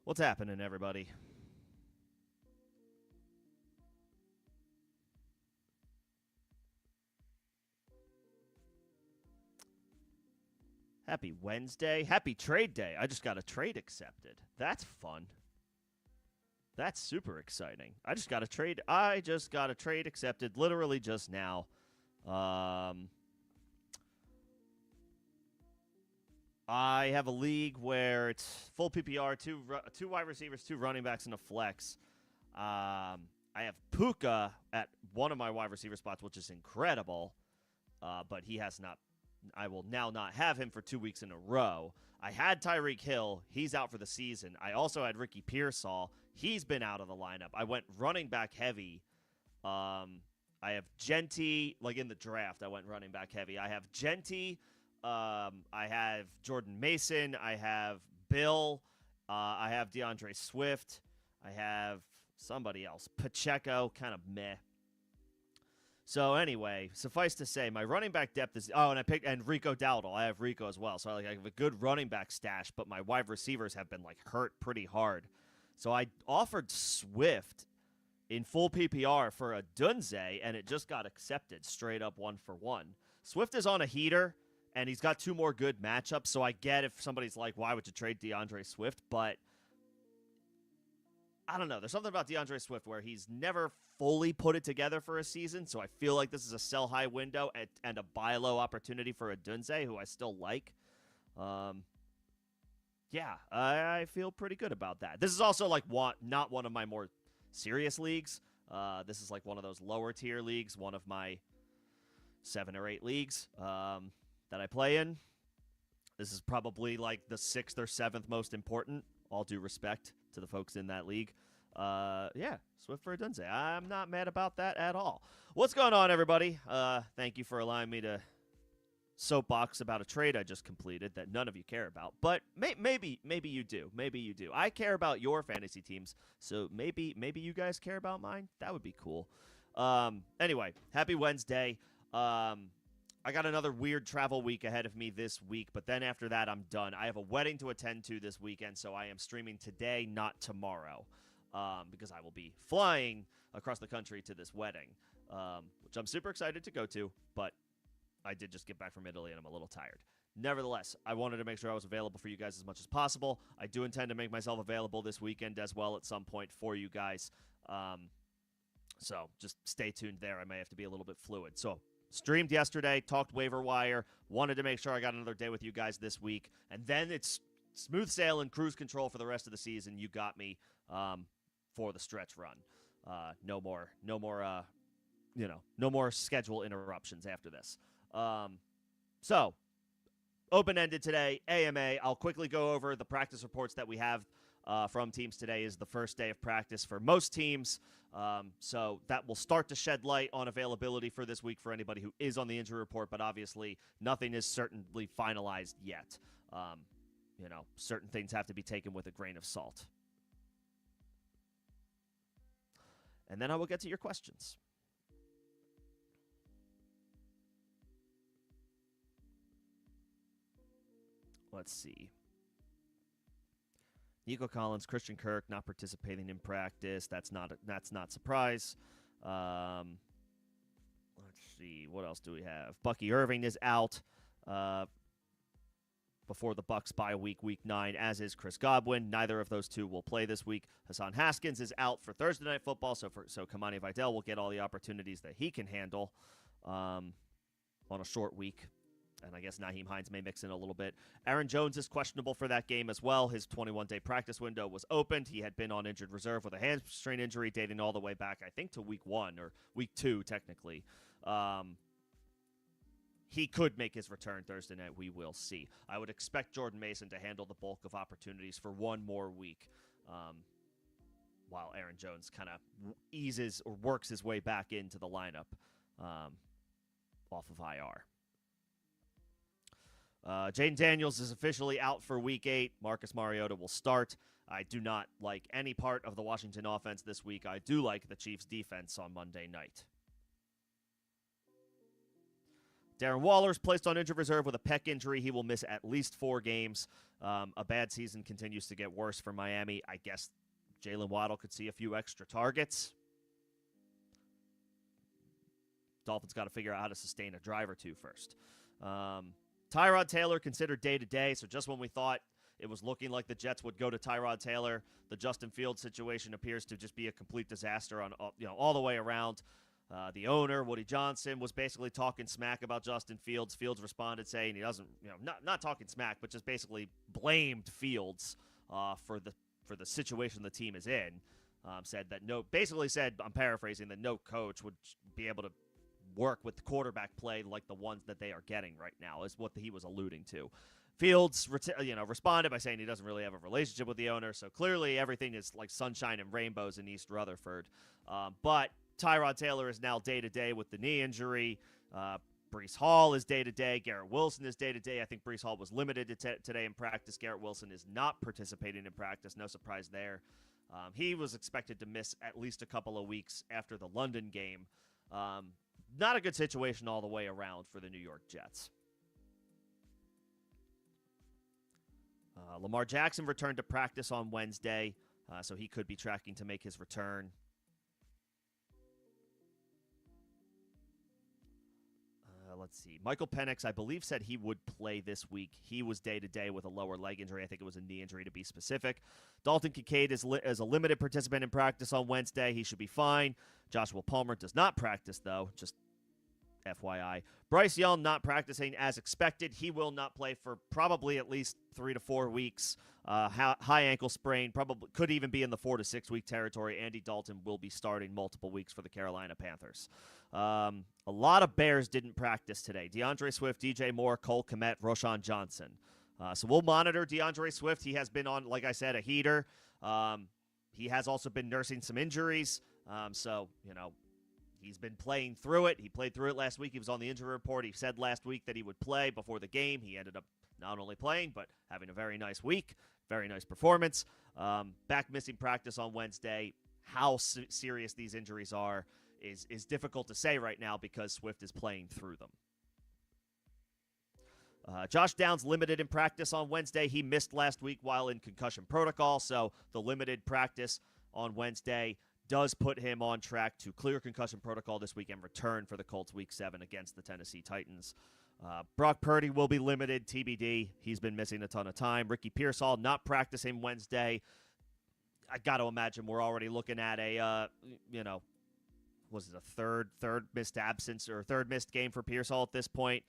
What's happening, everybody? Happy Wednesday. Happy trade day. I just got a trade accepted. That's fun. That's super exciting. I just got a trade accepted literally just now. Um I have a league where it's full PPR, two wide receivers, two running backs, and a flex. I have Puka at one of my wide receiver spots, which is incredible. But he has not. I will now not have him for 2 weeks in a row. I had Tyreek Hill. He's out for the season. I also had Ricky Pearsall. He's been out of the lineup. I went running back heavy. I have Genty, like in the draft, I went running back heavy. I have Genty. I have Jordan Mason. I have Bill. I have DeAndre Swift. I have somebody else. Pacheco, kind of meh. So anyway, suffice to say, my running back depth is. Oh, and I picked and Rico Dowdle. I have Rico as well, so I have a good running back stash. But my wide receivers have been like hurt pretty hard. So I offered Swift in full PPR for a Dunze, and it just got accepted straight up 1-for-1. Swift is on a heater, and he's got two more good matchups. So I get if somebody's like, "Why would you trade DeAndre Swift?" But I don't know. There's something about DeAndre Swift where he's never fully put it together for a season, so I feel like this is a sell high window and a buy low opportunity for a Dunze, who I still like. Yeah, I feel pretty good about that. This is also like not one of my more serious leagues. This is like one of those lower tier leagues, one of my 7 or 8 leagues that I play in. This is probably like the 6th or 7th most important. All due respect to the folks in that league. Yeah, Swift for a Dunze. I'm not mad about that at all. What's going on, everybody? Thank you for allowing me to soapbox about a trade I just completed that none of you care about. But maybe you do. Maybe you do. I care about your fantasy teams, so maybe you guys care about mine. That would be cool. Anyway, happy Wednesday. I got another weird travel week ahead of me this week, but then after that, I'm done. I have a wedding to attend to this weekend, so I am streaming today, not tomorrow, because I will be flying across the country to this wedding, which I'm super excited to go to, but I did just get back from Italy, and I'm a little tired. Nevertheless, I wanted to make sure I was available for you guys as much as possible. I do intend to make myself available this weekend as well at some point for you guys, so just stay tuned there. I may have to be a little bit fluid, so streamed yesterday, talked waiver wire, wanted to make sure I got another day with you guys this week, and then it's smooth sailing, cruise control for the rest of the season. You got me for the stretch run. No more, no more schedule interruptions after this. So open-ended today, AMA. I'll quickly go over the practice reports that we have from teams today. Is the first day of practice for most teams. So that will start to shed light on availability for this week for anybody who is on the injury report, but obviously nothing is certainly finalized yet. Certain things have to be taken with a grain of salt. And then I will get to your questions. Let's see. Nico Collins, Christian Kirk not participating in practice. That's not surprise. Let's see. What else do we have? Bucky Irving is out before the Bucs bye week 9, as is Chris Godwin. Neither of those two will play this week. Hassan Haskins is out for Thursday Night Football, so Kamani Vidal will get all the opportunities that he can handle on a short week. And I guess Nyheim Hines may mix in a little bit. Aaron Jones is questionable for that game as well. His 21-day practice window was opened. He had been on injured reserve with a hamstring injury dating all the way back, I think, to week 1 or week 2, technically. He could make his return Thursday night. We will see. I would expect Jordan Mason to handle the bulk of opportunities for one more week, while Aaron Jones kind of eases or works his way back into the lineup off of IR. Jaden Daniels is officially out for week 8. Marcus Mariota will start. I do not like any part of the Washington offense this week. I do like the Chiefs' defense on Monday night. Darren Waller's placed on injured reserve with a pec injury. He will miss at least 4 games. A bad season continues to get worse for Miami. I guess Jalen Waddle could see a few extra targets. Dolphins got to figure out how to sustain a drive or two first. Tyrod Taylor considered day-to-day, so just when we thought it was looking like the Jets would go to Tyrod Taylor, the Justin Fields situation appears to just be a complete disaster on all the way around. The owner, Woody Johnson, was basically talking smack about Justin Fields. Fields responded saying he doesn't, not talking smack, but just basically blamed Fields for the situation the team is in. Basically said, I'm paraphrasing, that no coach would be able to work with the quarterback play like the ones that they are getting right now, is what he was alluding to. Fields, responded by saying he doesn't really have a relationship with the owner, so clearly everything is like sunshine and rainbows in East Rutherford. But Tyrod Taylor is now day-to-day with the knee injury. Breece Hall is day-to-day. Garrett Wilson is day-to-day. I think Breece Hall was limited today in practice. Garrett Wilson is not participating in practice. No surprise there. He was expected to miss at least a couple of weeks after the London game. Not a good situation all the way around for the New York Jets. Lamar Jackson returned to practice on Wednesday, so he could be tracking to make his return. Let's see. Michael Penix, I believe, said he would play this week. He was day-to-day with a lower leg injury. I think it was a knee injury to be specific. Dalton Kincaid is a limited participant in practice on Wednesday. He should be fine. Joshua Palmer does not practice, though, just FYI. Bryce Young not practicing as expected. He will not play for probably at least 3 to 4 weeks. High ankle sprain, probably could even be in the 4 to 6 week territory. Andy Dalton will be starting multiple weeks for the Carolina Panthers. A lot of Bears didn't practice today. DeAndre Swift, DJ Moore, Cole Kmet, Roschon Johnson. So we'll monitor DeAndre Swift. He has been on, like I said, a heater. He has also been nursing some injuries. He's been playing through it. He played through it last week. He was on the injury report. He said last week that he would play before the game. He ended up not only playing, but having a very nice week, very nice performance. Back missing practice on Wednesday. How serious these injuries are is difficult to say right now because Swift is playing through them. Josh Downs limited in practice on Wednesday. He missed last week while in concussion protocol, so the limited practice on Wednesday does put him on track to clear concussion protocol this week and return for the Colts Week 7 against the Tennessee Titans. Brock Purdy will be limited, TBD. He's been missing a ton of time. Ricky Pearsall not practicing Wednesday. I got to imagine we're already looking at a third missed absence or third missed game for Pearsall at this point.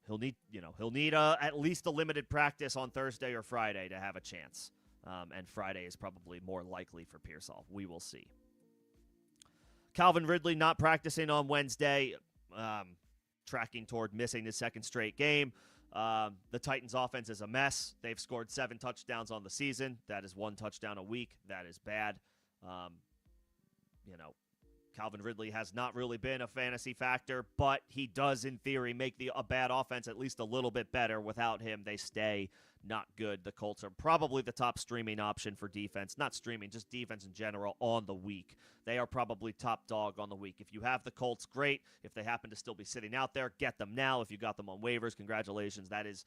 He'll need at least a limited practice on Thursday or Friday to have a chance. And Friday is probably more likely for Pearsall. We will see. Calvin Ridley not practicing on Wednesday, tracking toward missing his second straight game. The Titans' offense is a mess. They've scored 7 touchdowns on the season. That is 1 touchdown a week. That is bad. Calvin Ridley has not really been a fantasy factor, but he does, in theory, make a bad offense at least a little bit better. Without him, they stay not good. The Colts are probably the top streaming option for defense. Not streaming, just defense in general on the week. They are probably top dog on the week. If you have the Colts, great. If they happen to still be sitting out there, get them now. If you got them on waivers, congratulations. That is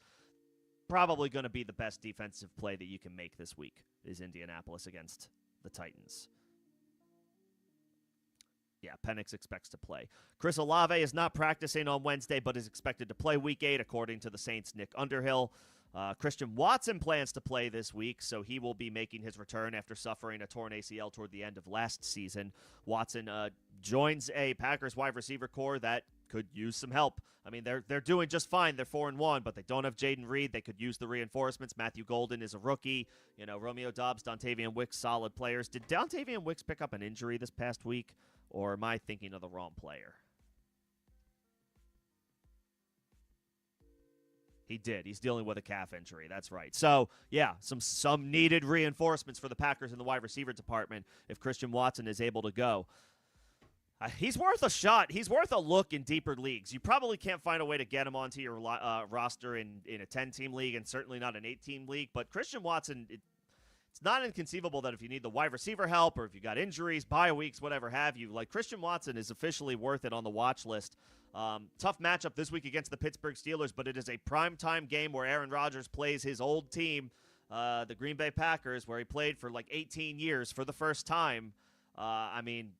probably going to be the best defensive play that you can make this week, is Indianapolis against the Titans. Yeah, Penix expects to play. Chris Olave is not practicing on Wednesday, but is expected to play Week 8, according to the Saints' Nick Underhill. Christian Watson plans to play this week, so he will be making his return after suffering a torn ACL toward the end of last season. Watson joins a Packers wide receiver core that could use some help. I mean, they're doing just fine. They're 4-1, but they don't have Jaden Reed. They could use the reinforcements. Matthew Golden is a rookie. Romeo Doubs, Dontavian Wicks, solid players. Did Dontavian Wicks pick up an injury this past week? Or am I thinking of the wrong player? He did. He's dealing with a calf injury. That's right. So, yeah, some needed reinforcements for the Packers in the wide receiver department if Christian Watson is able to go. He's worth a shot. He's worth a look in deeper leagues. You probably can't find a way to get him onto your roster in a 10-team league and certainly not an 8-team league. But Christian Watson, it's not inconceivable that if you need the wide receiver help or if you got injuries, bye weeks, whatever have you, like Christian Watson is officially worth it on the watch list. Tough matchup this week against the Pittsburgh Steelers, but it is a primetime game where Aaron Rodgers plays his old team, the Green Bay Packers, where he played for like 18 years for the first time. I mean,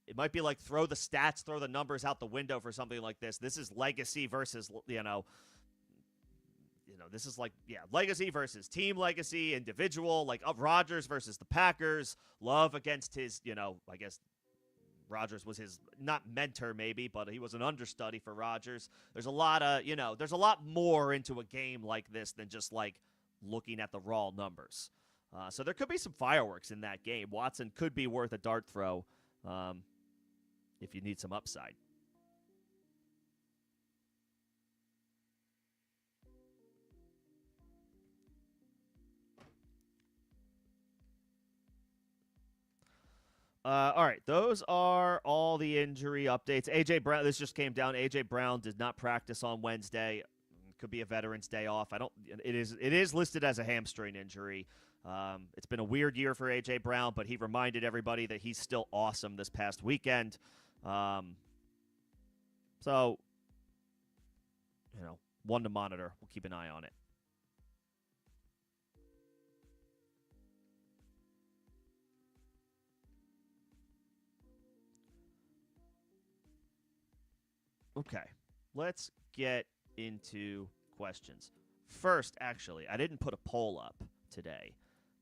it might be like throw the stats, throw the numbers out the window for something like this. This is legacy versus, this is like, legacy versus team legacy, individual, like of Rodgers versus the Packers. Love against his, I guess Rodgers was his, not mentor maybe, but he was an understudy for Rodgers. There's a lot of, there's a lot more into a game like this than just like looking at the raw numbers. So there could be some fireworks in that game. Watson could be worth a dart throw if you need some upside. All right, those are all the injury updates. A.J. Brown, this just came down. A.J. Brown did not practice on Wednesday. Could be a Veterans Day off. It is listed as a hamstring injury. It's been a weird year for A.J. Brown, but he reminded everybody that he's still awesome this past weekend. So, one to monitor. We'll keep an eye on it. Okay, let's get into questions. First, actually, I didn't put a poll up today,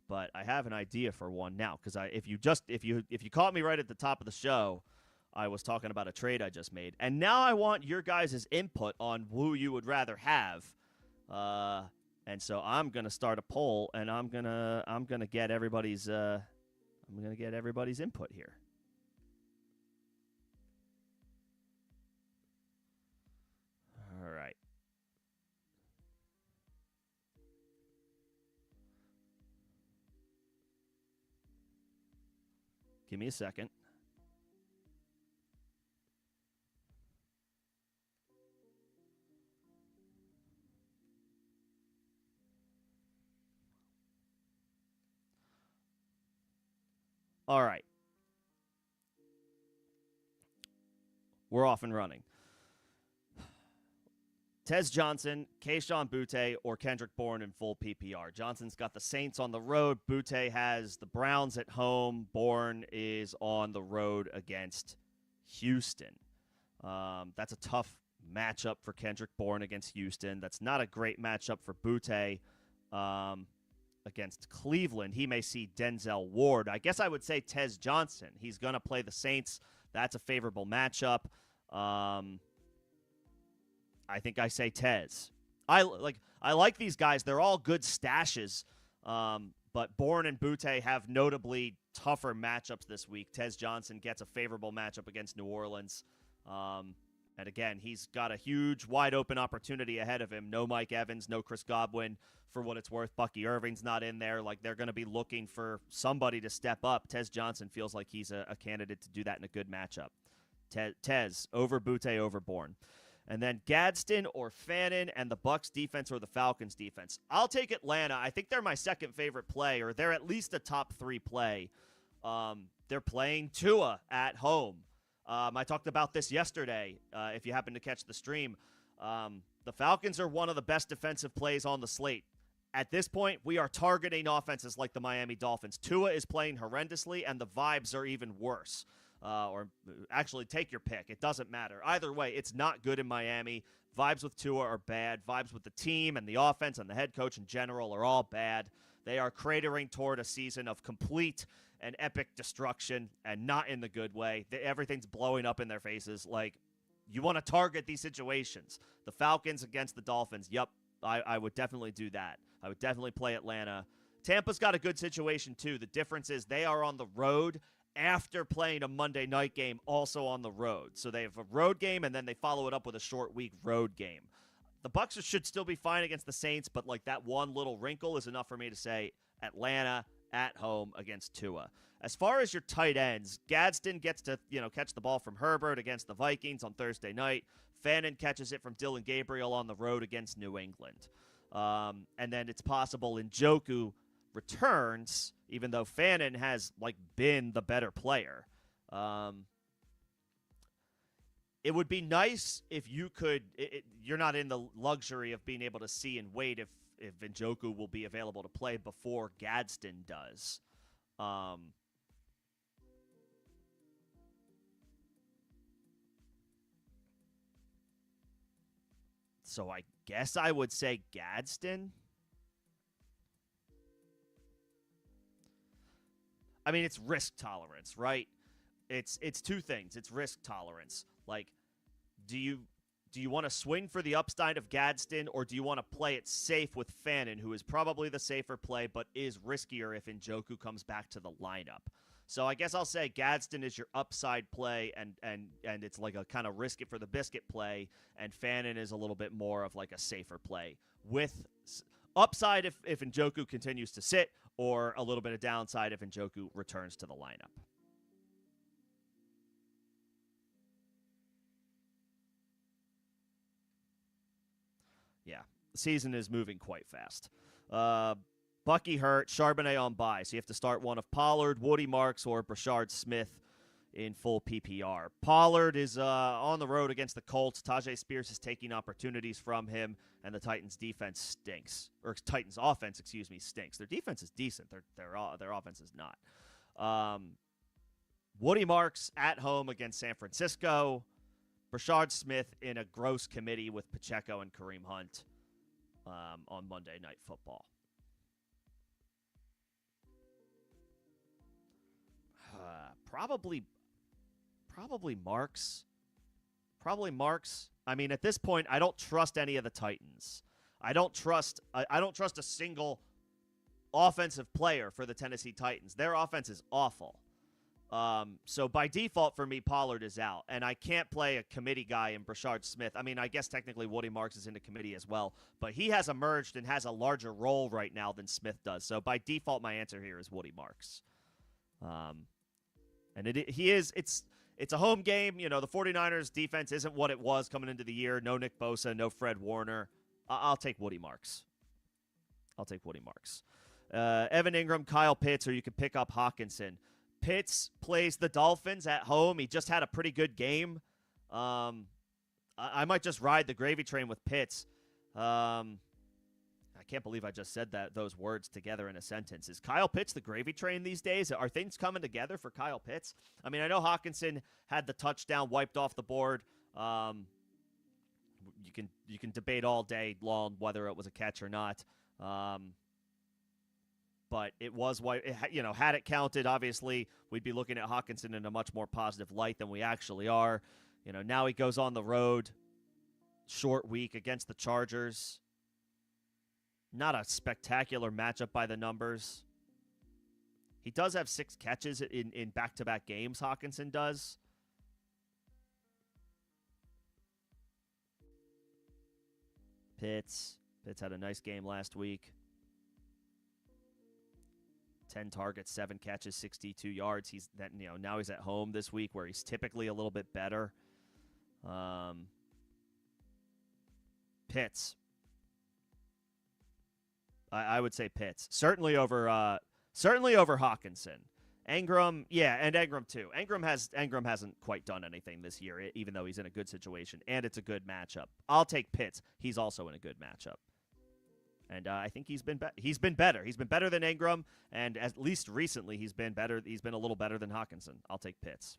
but I have an idea for one now. Because if you caught me right at the top of the show, I was talking about a trade I just made, and now I want your guys' input on who you would rather have. And so I'm gonna start a poll, and I'm gonna get everybody's input here. All right. Give me a second. All right. We're off and running. Tez Johnson, Kayshon Boutte, or Kendrick Bourne in full PPR. Johnson's got the Saints on the road. Boutte has the Browns at home. Bourne is on the road against Houston. That's a tough matchup for Kendrick Bourne against Houston. That's not a great matchup for Boutte against Cleveland. He may see Denzel Ward. I guess I would say Tez Johnson. He's going to play the Saints. That's a favorable matchup. I think I say Tez. I like these guys. They're all good stashes, but Bourne and Boutte have notably tougher matchups this week. Tez Johnson gets a favorable matchup against New Orleans. And again, he's got a huge, wide-open opportunity ahead of him. No Mike Evans, no Chris Godwin. For what it's worth, Bucky Irving's not in there. Like, they're going to be looking for somebody to step up. Tez Johnson feels like he's a candidate to do that in a good matchup. Tez over Boutte, over Bourne. And then Gadsden or Fannin and the Bucs defense or the Falcons defense. I'll take Atlanta. I think they're my second favorite play, or they're at least a top 3 play. They're playing Tua at home. I talked about this yesterday, if you happen to catch the stream. The Falcons are one of the best defensive plays on the slate. At this point, we are targeting offenses like the Miami Dolphins. Tua is playing horrendously, and the vibes are even worse. Or actually, take your pick. It doesn't matter. Either way, it's not good in Miami. Vibes with Tua are bad. Vibes with the team and the offense and the head coach in general are all bad. They are cratering toward a season of complete and epic destruction, and not in the good way. Everything's blowing up in their faces. Like, you want to target these situations. The Falcons against the Dolphins. Yep, I would definitely do that. I would definitely play Atlanta. Tampa's got a good situation, too. The difference is they are on the road after playing a Monday night game also on the road. So they have a road game, and then they follow it up with a short week road game. The Bucs should still be fine against the Saints, but like that one little wrinkle is enough for me to say Atlanta at home against Tua. As far as your tight ends, Gadsden gets to, catch the ball from Herbert against the Vikings on Thursday night. Fannin catches it from Dylan Gabriel on the road against New England. And then it's possible Njoku returns, even though Fannin has like been the better player. It would be nice if you could. You're not in the luxury of being able to see and wait if Njoku will be available to play before Gadsden does. So I guess I would say Gadsden. I mean, it's risk tolerance, right? It's two things. It's risk tolerance. Like, do you want to swing for the upside of Gadsden, or do you want to play it safe with Fannin, who is probably the safer play, but is riskier if Njoku comes back to the lineup? So I guess I'll say Gadsden is your upside play, and it's like a kind of risk it for the biscuit play, and Fannin is a little bit more of like a safer play with upside if Njoku continues to sit, or a little bit of downside if Njoku returns to the lineup. Yeah, the season is moving quite fast. Bucky hurt, Charbonnet on bye, so you have to start one of Pollard, Woody Marks, or Brashard Smith in full PPR. Pollard is on the road against the Colts. Tajay Spears is taking opportunities from him, and the Titans' defense stinks. Or Titans' offense, excuse me, stinks. Their defense is decent. Their offense is not. Woody Marks at home against San Francisco. Brashard Smith in a gross committee with Pacheco and Kareem Hunt on Monday Night Football. Probably Marks. Probably Marks. I mean, at this point, I don't trust any of the Titans. I don't trust a single offensive player for the Tennessee Titans. Their offense is awful. So by default for me, Pollard is out, and I can't play a committee guy in Brashard Smith. I mean, I guess technically Woody Marks is in the committee as well, but he has emerged and has a larger role right now than Smith does. So by default, my answer here is Woody Marks. And it's a home game. You know, the 49ers defense isn't what it was coming into the year. No Nick Bosa, no Fred Warner. I'll take Woody Marks. Evan Ingram, Kyle Pitts, or you could pick up Hawkinson. Pitts plays the Dolphins at home. He just had a pretty good game. I might just ride the gravy train with Pitts. I can't believe I just said those words together in a sentence. Is Kyle Pitts the gravy train these days? Are things coming together for Kyle Pitts? I mean, I know Hawkinson had the touchdown wiped off the board. You can debate all day long whether it was a catch or not. But it was, had it counted, obviously, we'd be looking at Hawkinson in a much more positive light than we actually are. You know, now he goes on the road, short week against the Chargers. Not a spectacular matchup by the numbers. He does have 6 catches in back-to-back games, Hawkinson does. Pitts had a nice game last week. 10 targets, 7 catches, 62 yards. Now he's at home this week where he's typically a little bit better. Pitts. I would say Pitts. Certainly over Hawkinson. Engram, yeah, and Engram too. Engram hasn't quite done anything this year, even though he's in a good situation, and it's a good matchup. I'll take Pitts. He's also in a good matchup. And I think he's been better. He's been better than Engram, and at least recently he's been better. He's been a little better than Hawkinson. I'll take Pitts.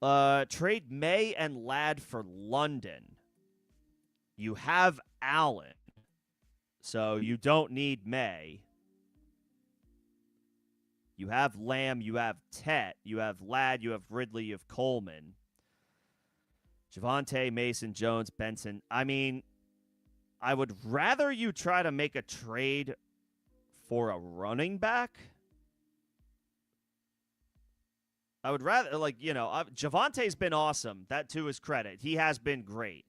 Trade May and Ladd for London. You have Allen, so you don't need May. You have Lamb, you have Tet, you have Ladd, you have Ridley, you have Coleman. Javonte, Mason, Jones, Benson. I mean, I would rather you try to make a trade for a running back. I would rather, Javonte's been awesome. That, to his credit. He has been great.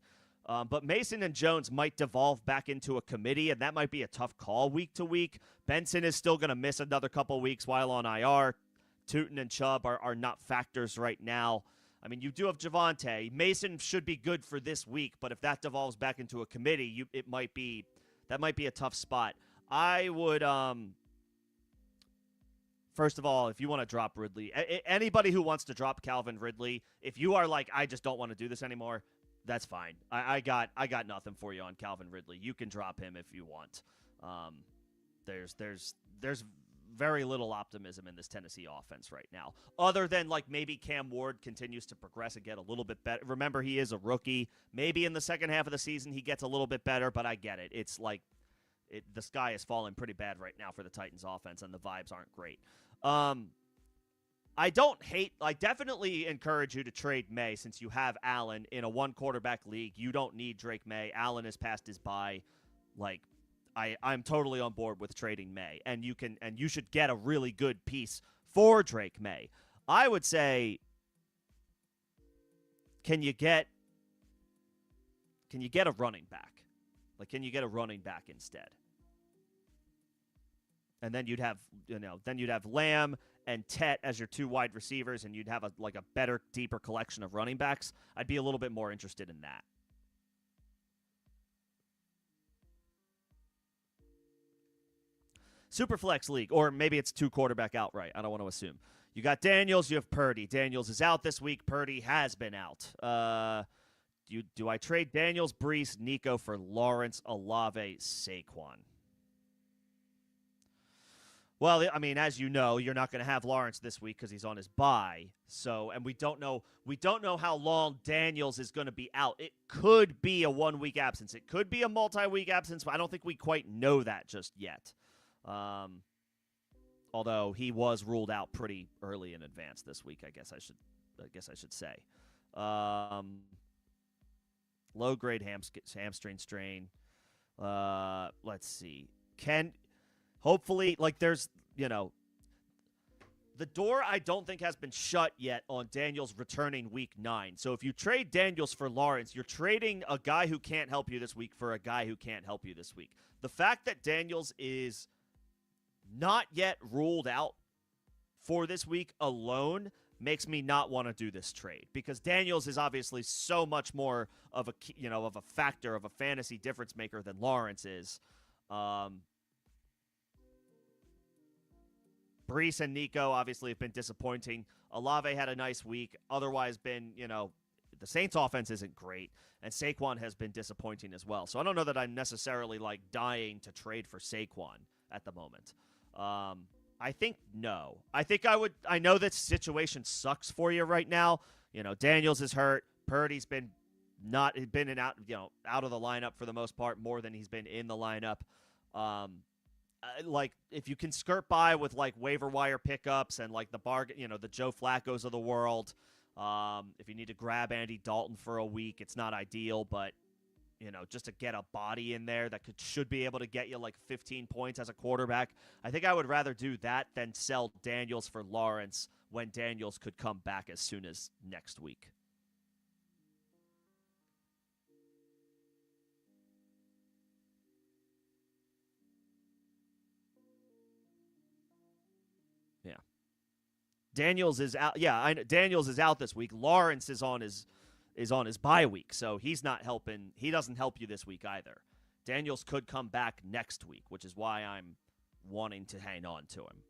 But Mason and Jones might devolve back into a committee, and that might be a tough call week to week. Benson is still going to miss another couple weeks while on IR. Tootin and Chubb are not factors right now. I mean, you do have Javonte. Mason should be good for this week, but if that devolves back into a committee, it might be that might be a tough spot. I would first of all, if you want to drop Ridley, anybody who wants to drop Calvin Ridley, if you are like, I just don't want to do this anymore, that's fine. I got nothing for you on Calvin Ridley. You can drop him if you want. There's very little optimism in this Tennessee offense right now, other than like maybe Cam Ward continues to progress and get a little bit better. Remember, he is a rookie. Maybe in the second half of the season he gets a little bit better, but I get it. It's like the sky is falling pretty bad right now for the Titans offense, and the vibes aren't great. I don't hate. I definitely encourage you to trade May since you have Allen in a one quarterback league. You don't need Drake May. Allen is past his bye. Like, I'm totally on board with trading May, and you should get a really good piece for Drake May. I would say, can you get a running back? Like, can you get a running back instead? And then you'd have Lamb and Tet as your two wide receivers, and you'd have a better, deeper collection of running backs. I'd be a little bit more interested in that. Superflex league, or maybe it's two quarterback outright. I don't want to assume. You got Daniels, you have Purdy. Daniels is out this week. Purdy has been out. Do I trade Daniels, Brees, Nico for Lawrence, Olave, Saquon? Well, I mean, as you know, you're not going to have Lawrence this week because he's on his bye. So, and we don't know how long Daniels is going to be out. It could be a 1 week absence. It could be a multi-week absence, but I don't think we quite know that just yet. Although he was ruled out pretty early in advance this week, I guess I should say. Low grade hamstring strain. Let's see. Hopefully, like, there's, the door I don't think has been shut yet on Daniels returning week 9. So if you trade Daniels for Lawrence, you're trading a guy who can't help you this week for a guy who can't help you this week. The fact that Daniels is not yet ruled out for this week alone makes me not want to do this trade, because Daniels is obviously so much more of a factor, of a fantasy difference maker than Lawrence is. Brees and Nico obviously have been disappointing. Olave had a nice week. Otherwise been, the Saints offense isn't great. And Saquon has been disappointing as well. So I don't know that I'm necessarily dying to trade for Saquon at the moment. I think no. I know that situation sucks for you right now. Daniels is hurt. Purdy's been out of the lineup for the most part, more than he's been in the lineup. If you can skirt by with waiver wire pickups and the bargain, the Joe Flacco's of the world. If you need to grab Andy Dalton for a week, it's not ideal, but just to get a body in there that should be able to get you 15 points as a quarterback. I think I would rather do that than sell Daniels for Lawrence when Daniels could come back as soon as next week. Yeah. Daniels is out. Yeah, Daniels is out this week. Lawrence is on his bye week, so he's not helping. He doesn't help you this week either. Daniels could come back next week, which is why I'm wanting to hang on to him.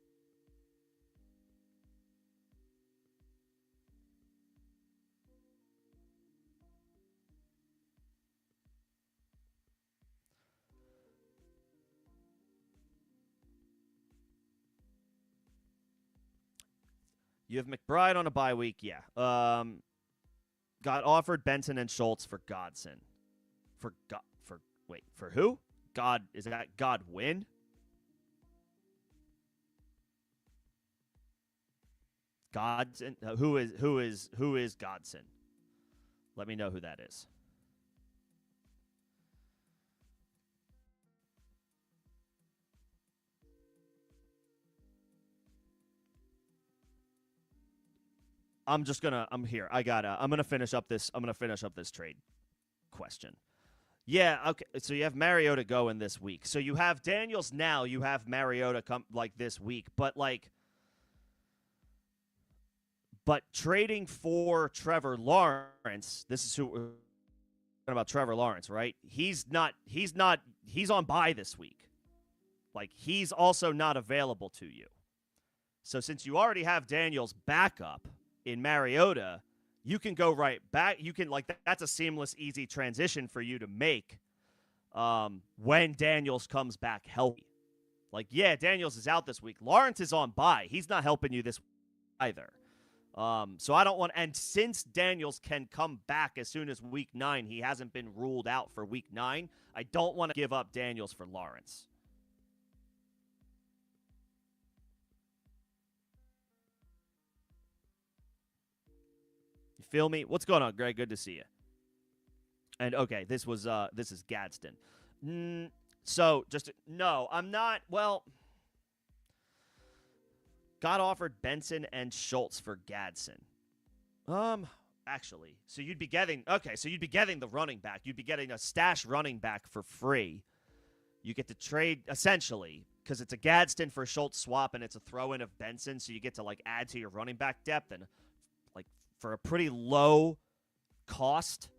You have McBride on a bye week, yeah. Got offered Benson and Schultz for Godson. For who? Is that Godwin? Godson? Who is Godson? Let me know who that is. I'm gonna finish up this trade question. Yeah, okay. So you have Mariota going this week. So you have Daniels now. You have Mariota come this week, but But trading for Trevor Lawrence, this is who we're talking about. Trevor Lawrence, right? He's on bye this week. Like, he's also not available to you. So since you already have Daniels' backup in Mariota, you can go right back. You can, like, that's a seamless, easy transition for you to make when Daniels comes back healthy. Like, yeah, Daniels is out this week. Lawrence is on bye. He's not helping you this week either. So I don't want, and since Daniels can come back as soon as week 9, he hasn't been ruled out for week 9. I don't want to give up Daniels for Lawrence. You feel me? What's going on, Greg? Good to see you. And okay, this is Gadsden. So just no, I'm not. Well, got offered Benson and Schultz for Gadsden. Actually, so you'd be getting the running back. You'd be getting a stash running back for free. You get to trade essentially because it's a Gadsden for Schultz swap and it's a throw in of Benson, so you get to like add to your running back depth and like for a pretty low cost.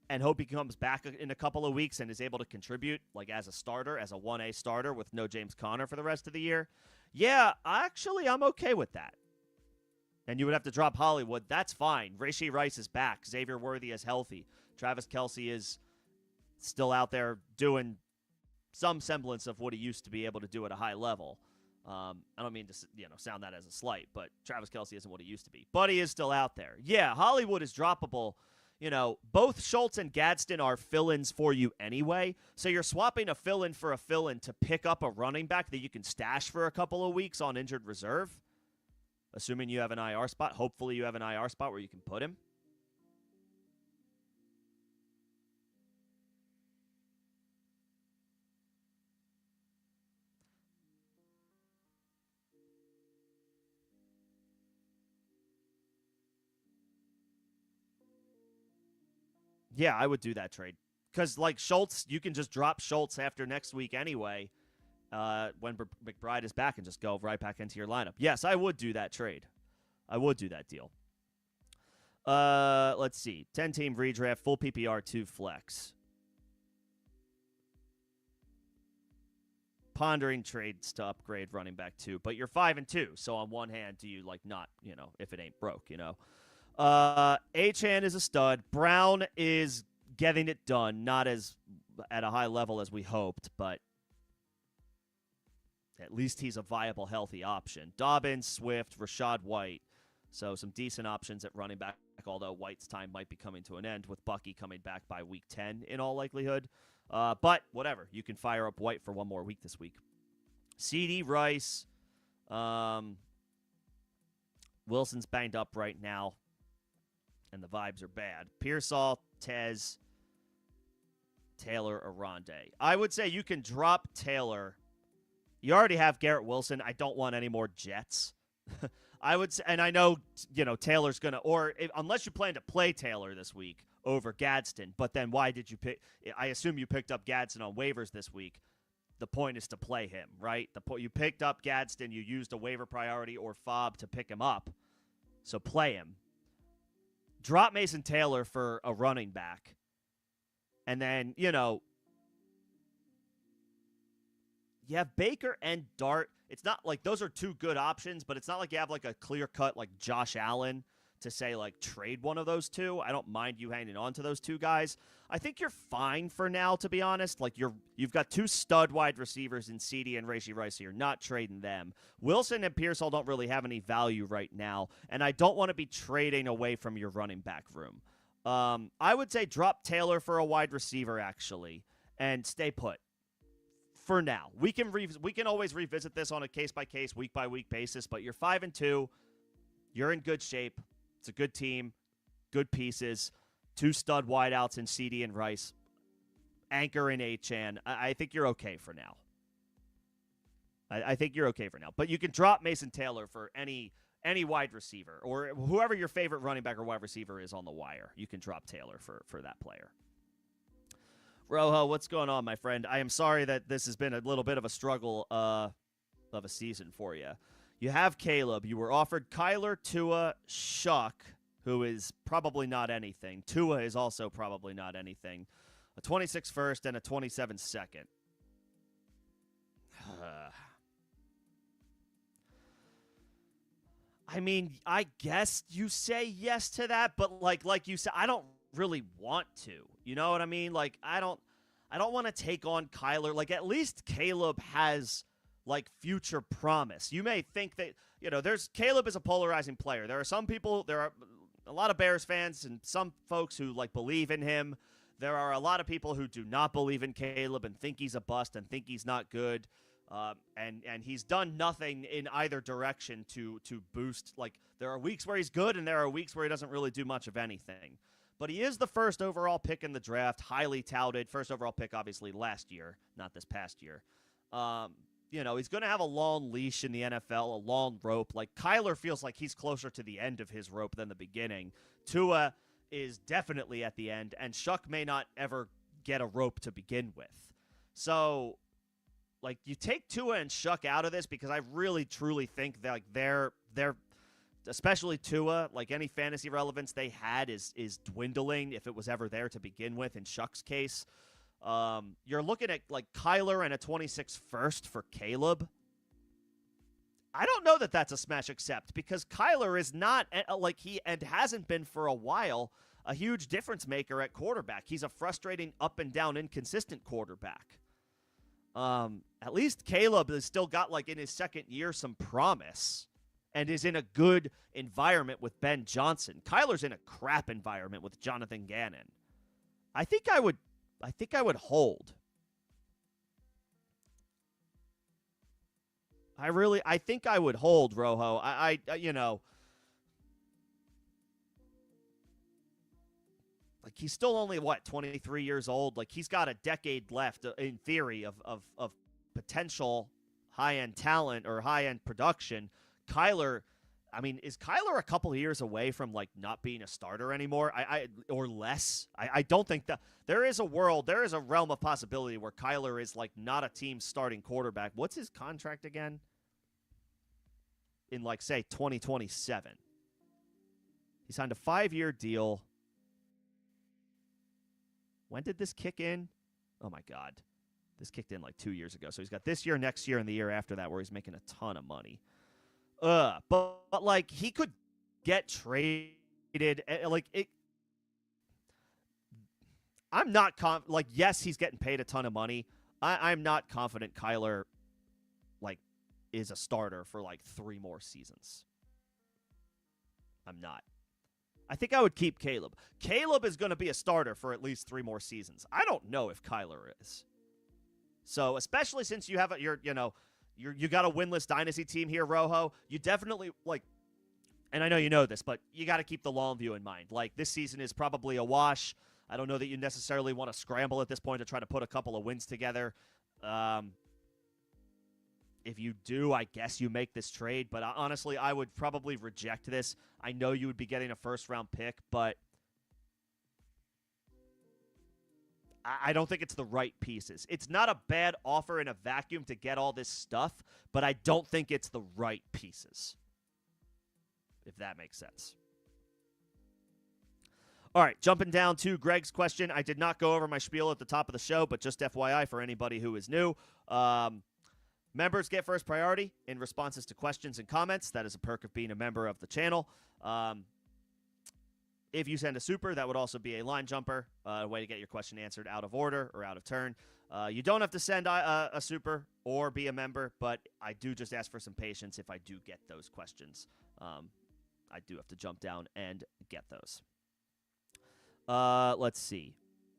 And hope he comes back in a couple of weeks and is able to contribute, like as a starter, as a 1A starter with no James Conner for the rest of the year. Yeah, actually, I'm okay with that. And you would have to drop Hollywood. That's fine. Rashee Rice is back. Xavier Worthy is healthy. Travis Kelce is still out there doing some semblance of what he used to be able to do at a high level. I don't mean to sound that as a slight, but Travis Kelce isn't what he used to be. But he is still out there. Yeah, Hollywood is droppable. Both Schultz and Gadsden are fill-ins for you anyway, so you're swapping a fill-in for a fill-in to pick up a running back that you can stash for a couple of weeks on injured reserve, assuming you have an IR spot. Hopefully you have an IR spot where you can put him. Yeah, I would do that trade. Because, like, Schultz, you can just drop Schultz after next week anyway when McBride is back and just go right back into your lineup. Yes, I would do that trade. I would do that deal. Let's see. 10-team redraft, full PPR, 2 flex. Pondering trades to upgrade running back 2. But you're 5-2, so on one hand, do you, like, not, if it ain't broke, Achane is a stud. Brown is getting it done, not as at a high level as we hoped, but at least he's a viable, healthy option. Dobbins, Swift, Rashad White. So some decent options at running back, although White's time might be coming to an end with Bucky coming back by week 10 in all likelihood. But whatever. You can fire up White for one more week this week. CD, Rice. Wilson's banged up right now. And the vibes are bad. Pearsall, Tez, Taylor, Aronde. I would say you can drop Taylor. You already have Garrett Wilson. I don't want any more Jets. I would say, and I know, Taylor's going to, unless you plan to play Taylor this week over Gadsden, but then why did you pick, I assume you picked up Gadsden on waivers this week. The point is to play him, right? You picked up Gadsden, you used a waiver priority or FOB to pick him up. So play him. Drop Mason Taylor for a running back. And then, you have Baker and Dart. It's not like those are two good options, but it's not like you have like a clear-cut like Josh Allen to say like trade one of those two. I don't mind you hanging on to those two guys. I think you're fine for now, to be honest. Like you've got 2 stud wide receivers in CD and Rashee Rice, so you're not trading them. Wilson and Pearsall don't really have any value right now, and I don't want to be trading away from your running back room. I would say drop Taylor for a wide receiver actually, and stay put. For now, we can always revisit this on a case by case, week by week basis. But you're 5-2, you're in good shape. It's a good team, good pieces, 2 stud wideouts in CD and Rice, anchor in Achane. I think you're okay for now. I think you're okay for now. But you can drop Mason Taylor for any wide receiver or whoever your favorite running back or wide receiver is on the wire. You can drop Taylor for that player. Rojo, what's going on, my friend? I am sorry that this has been a little bit of a struggle of a season for you. You have Caleb. You were offered Kyler, Tua, Shuck, who is probably not anything. Tua is also probably not anything. A 26 first and a 27 second. I mean, I guess you say yes to that, but like you said, I don't really want to. You know what I mean? Like I don't want to take on Kyler. Like at least Caleb has like future promise. You may think that, Caleb is a polarizing player. There are a lot of Bears fans and some folks who like believe in him. There are a lot of people who do not believe in Caleb and think he's a bust and think he's not good. And he's done nothing in either direction to boost. Like there are weeks where he's good and there are weeks where he doesn't really do much of anything. But he is the first overall pick in the draft, highly touted. First overall pick, obviously, last year, not this past year. He's going to have a long leash in the NFL, a long rope. Like Kyler feels like he's closer to the end of his rope than the beginning. Tua is definitely at the end, and Shuck may not ever get a rope to begin with. So, like, you take Tua and Shuck out of this because I really, truly think that like they're especially Tua, like any fantasy relevance they had is dwindling if it was ever there to begin with in Shuck's case. You're looking at like Kyler and a 26 first for Caleb. I don't know that that's a smash accept because Kyler is not and hasn't been for a while a huge difference maker at quarterback. He's a frustrating up and down inconsistent quarterback. At least Caleb has still got like in his second year some promise and is in a good environment with Ben Johnson. Kyler's in a crap environment with Jonathan Gannon. I think I would hold. I think I would hold, Rojo. Like he's still only 23 years old. Like he's got a decade left in theory of potential high-end talent or high-end production. Kyler, I mean, is Kyler a couple of years away from like not being a starter anymore? Or less? I don't think that there is a realm of possibility where Kyler is like not a team starting quarterback. What's his contract again? In like say 2027. He signed a 5-year deal. When did this kick in? Oh my God. This kicked in like 2 years ago. So he's got this year, next year, and the year after that where he's making a ton of money. But like he could get traded. Like it. I'm not yes, he's getting paid a ton of money. I'm not confident Kyler like is a starter for like 3 more seasons. I'm not. I think I would keep Caleb. Caleb is going to be a starter for at least 3 more seasons. I don't know if Kyler is. So especially since you have you got a winless dynasty team here, Rojo. You definitely and I know you know this, but you got to keep the long view in mind. Like this season is probably a wash. I don't know that you necessarily want to scramble at this point to try to put a couple of wins together. If you do, I guess you make this trade. But honestly, I would probably reject this. I know you would be getting a first-round pick, but I don't think it's the right pieces. It's not a bad offer in a vacuum to get all this stuff, but I don't think it's the right pieces, if that makes sense. All right, jumping down to Greg's question. I did not go over my spiel at the top of the show, but just FYI for anybody who is new. Members get first priority in responses to questions and comments. That is a perk of being a member of the channel. If you send a super, that would also be a line jumper, a way to get your question answered out of order or out of turn. You don't have to send a super or be a member, but I do just ask for some patience if I do get those questions. I do have to jump down and get those. Let's see.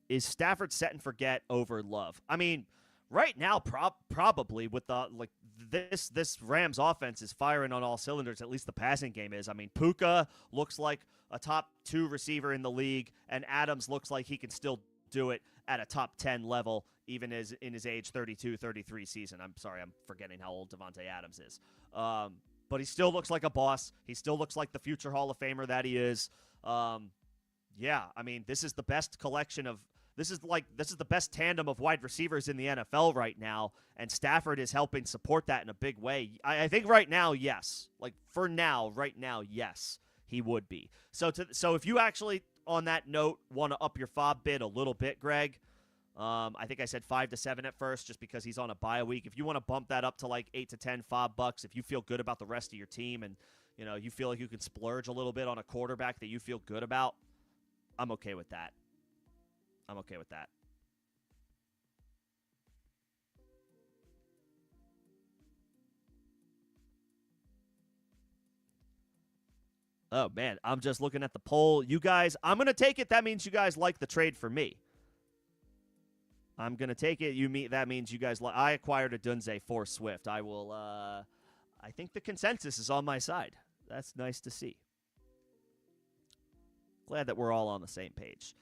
Is Stafford set and forget over Love? I mean, right now, probably with the this Rams offense is firing on all cylinders. At least the passing game is. I mean, Puka looks like a top 2 receiver in the league, and Adams looks like he can still do it at a top 10 level, even as in his age 32, 33 season. I'm sorry, I'm forgetting how old Devontae Adams is. But he still looks like a boss. He still looks like the future Hall of Famer that he is. Yeah, I mean, this is the best collection of This is the best tandem of wide receivers in the NFL right now, and Stafford is helping support that in a big way. I think right now, yes. Like for now, right now, yes, he would be. So if you actually on that note want to up your fob bid a little bit, Greg, I think I said 5 to 7 at first, just because he's on a bye week. If you want to bump that up to like 8 to 10 fob bucks, if you feel good about the rest of your team and you feel like you can splurge a little bit on a quarterback that you feel good about, I'm okay with that. I'm okay with that. Oh, man, I'm just looking at the poll. You guys, I'm going to take it. That means you guys like the trade for me. I'm going to take it. That means you guys I acquired a Dunze for Swift. I will, I think the consensus is on my side. That's nice to see. Glad that we're all on the same page.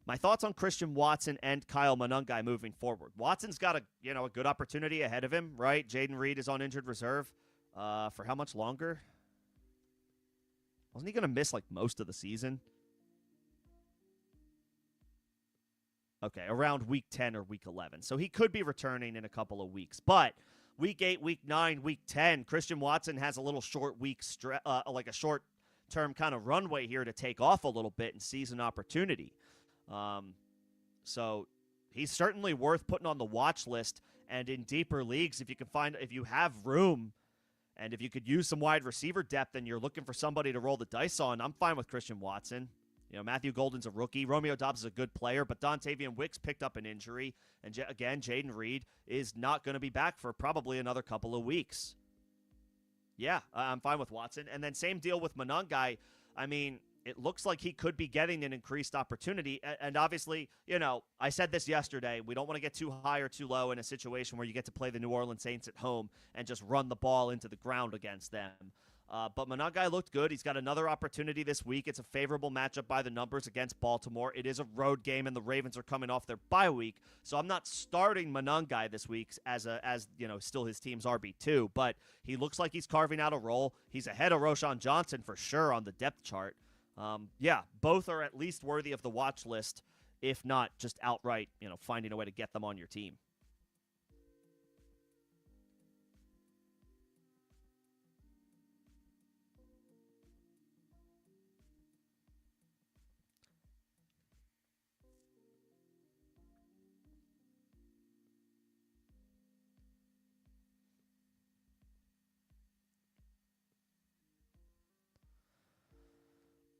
My thoughts on Christian Watson and Kyle Monangai moving forward. Watson's got a good opportunity ahead of him, right? Jaden Reed is on injured reserve. For how much longer? Wasn't he going to miss like most of the season? Okay, around week 10 or week 11. So he could be returning in a couple of weeks. But week 8, week 9, week 10, Christian Watson has a little short week, like a short-term kind of runway here to take off a little bit and seize an opportunity. So he's certainly worth putting on the watch list. And in deeper leagues, if you have room and if you could use some wide receiver depth and you're looking for somebody to roll the dice on, I'm fine with Christian Watson. Matthew Golden's a rookie. Romeo Doubs is a good player, but Dontavian Wicks picked up an injury. And again, Jaden Reed is not going to be back for probably another couple of weeks. Yeah, I'm fine with Watson. And then same deal with Monangai. I mean, it looks like he could be getting an increased opportunity. And obviously, I said this yesterday, we don't want to get too high or too low in a situation where you get to play the New Orleans Saints at home and just run the ball into the ground against them. But Monangai looked good. He's got another opportunity this week. It's a favorable matchup by the numbers against Baltimore. It is a road game, and the Ravens are coming off their bye week. So I'm not starting Monangai this week as still his team's RB2. But he looks like he's carving out a role. He's ahead of Roschon Johnson for sure on the depth chart. Both are at least worthy of the watch list, if not just outright, finding a way to get them on your team.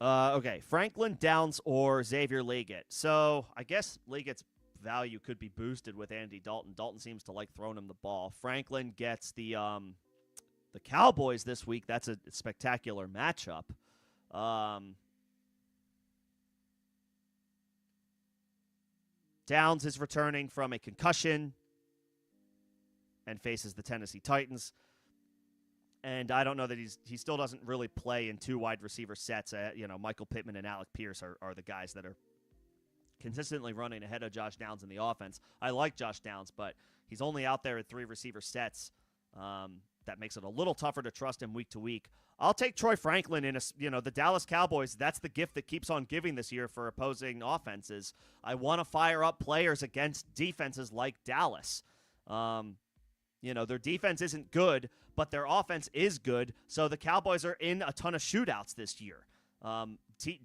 Okay, Franklin, Downs, or Xavier Leggett. So I guess Leggett's value could be boosted with Andy Dalton. Dalton seems to like throwing him the ball. Franklin gets the Cowboys this week. That's a spectacular matchup. Downs is returning from a concussion and faces the Tennessee Titans. And I don't know that he still doesn't really play in two wide receiver sets. Michael Pittman and Alec Pierce are the guys that are consistently running ahead of Josh Downs in the offense. I like Josh Downs, but he's only out there at 3 receiver sets. That makes it a little tougher to trust him week to week. I'll take Troy Franklin in the Dallas Cowboys. That's the gift that keeps on giving this year for opposing offenses. I want to fire up players against defenses like Dallas. Their defense isn't good, but their offense is good. So the Cowboys are in a ton of shootouts this year.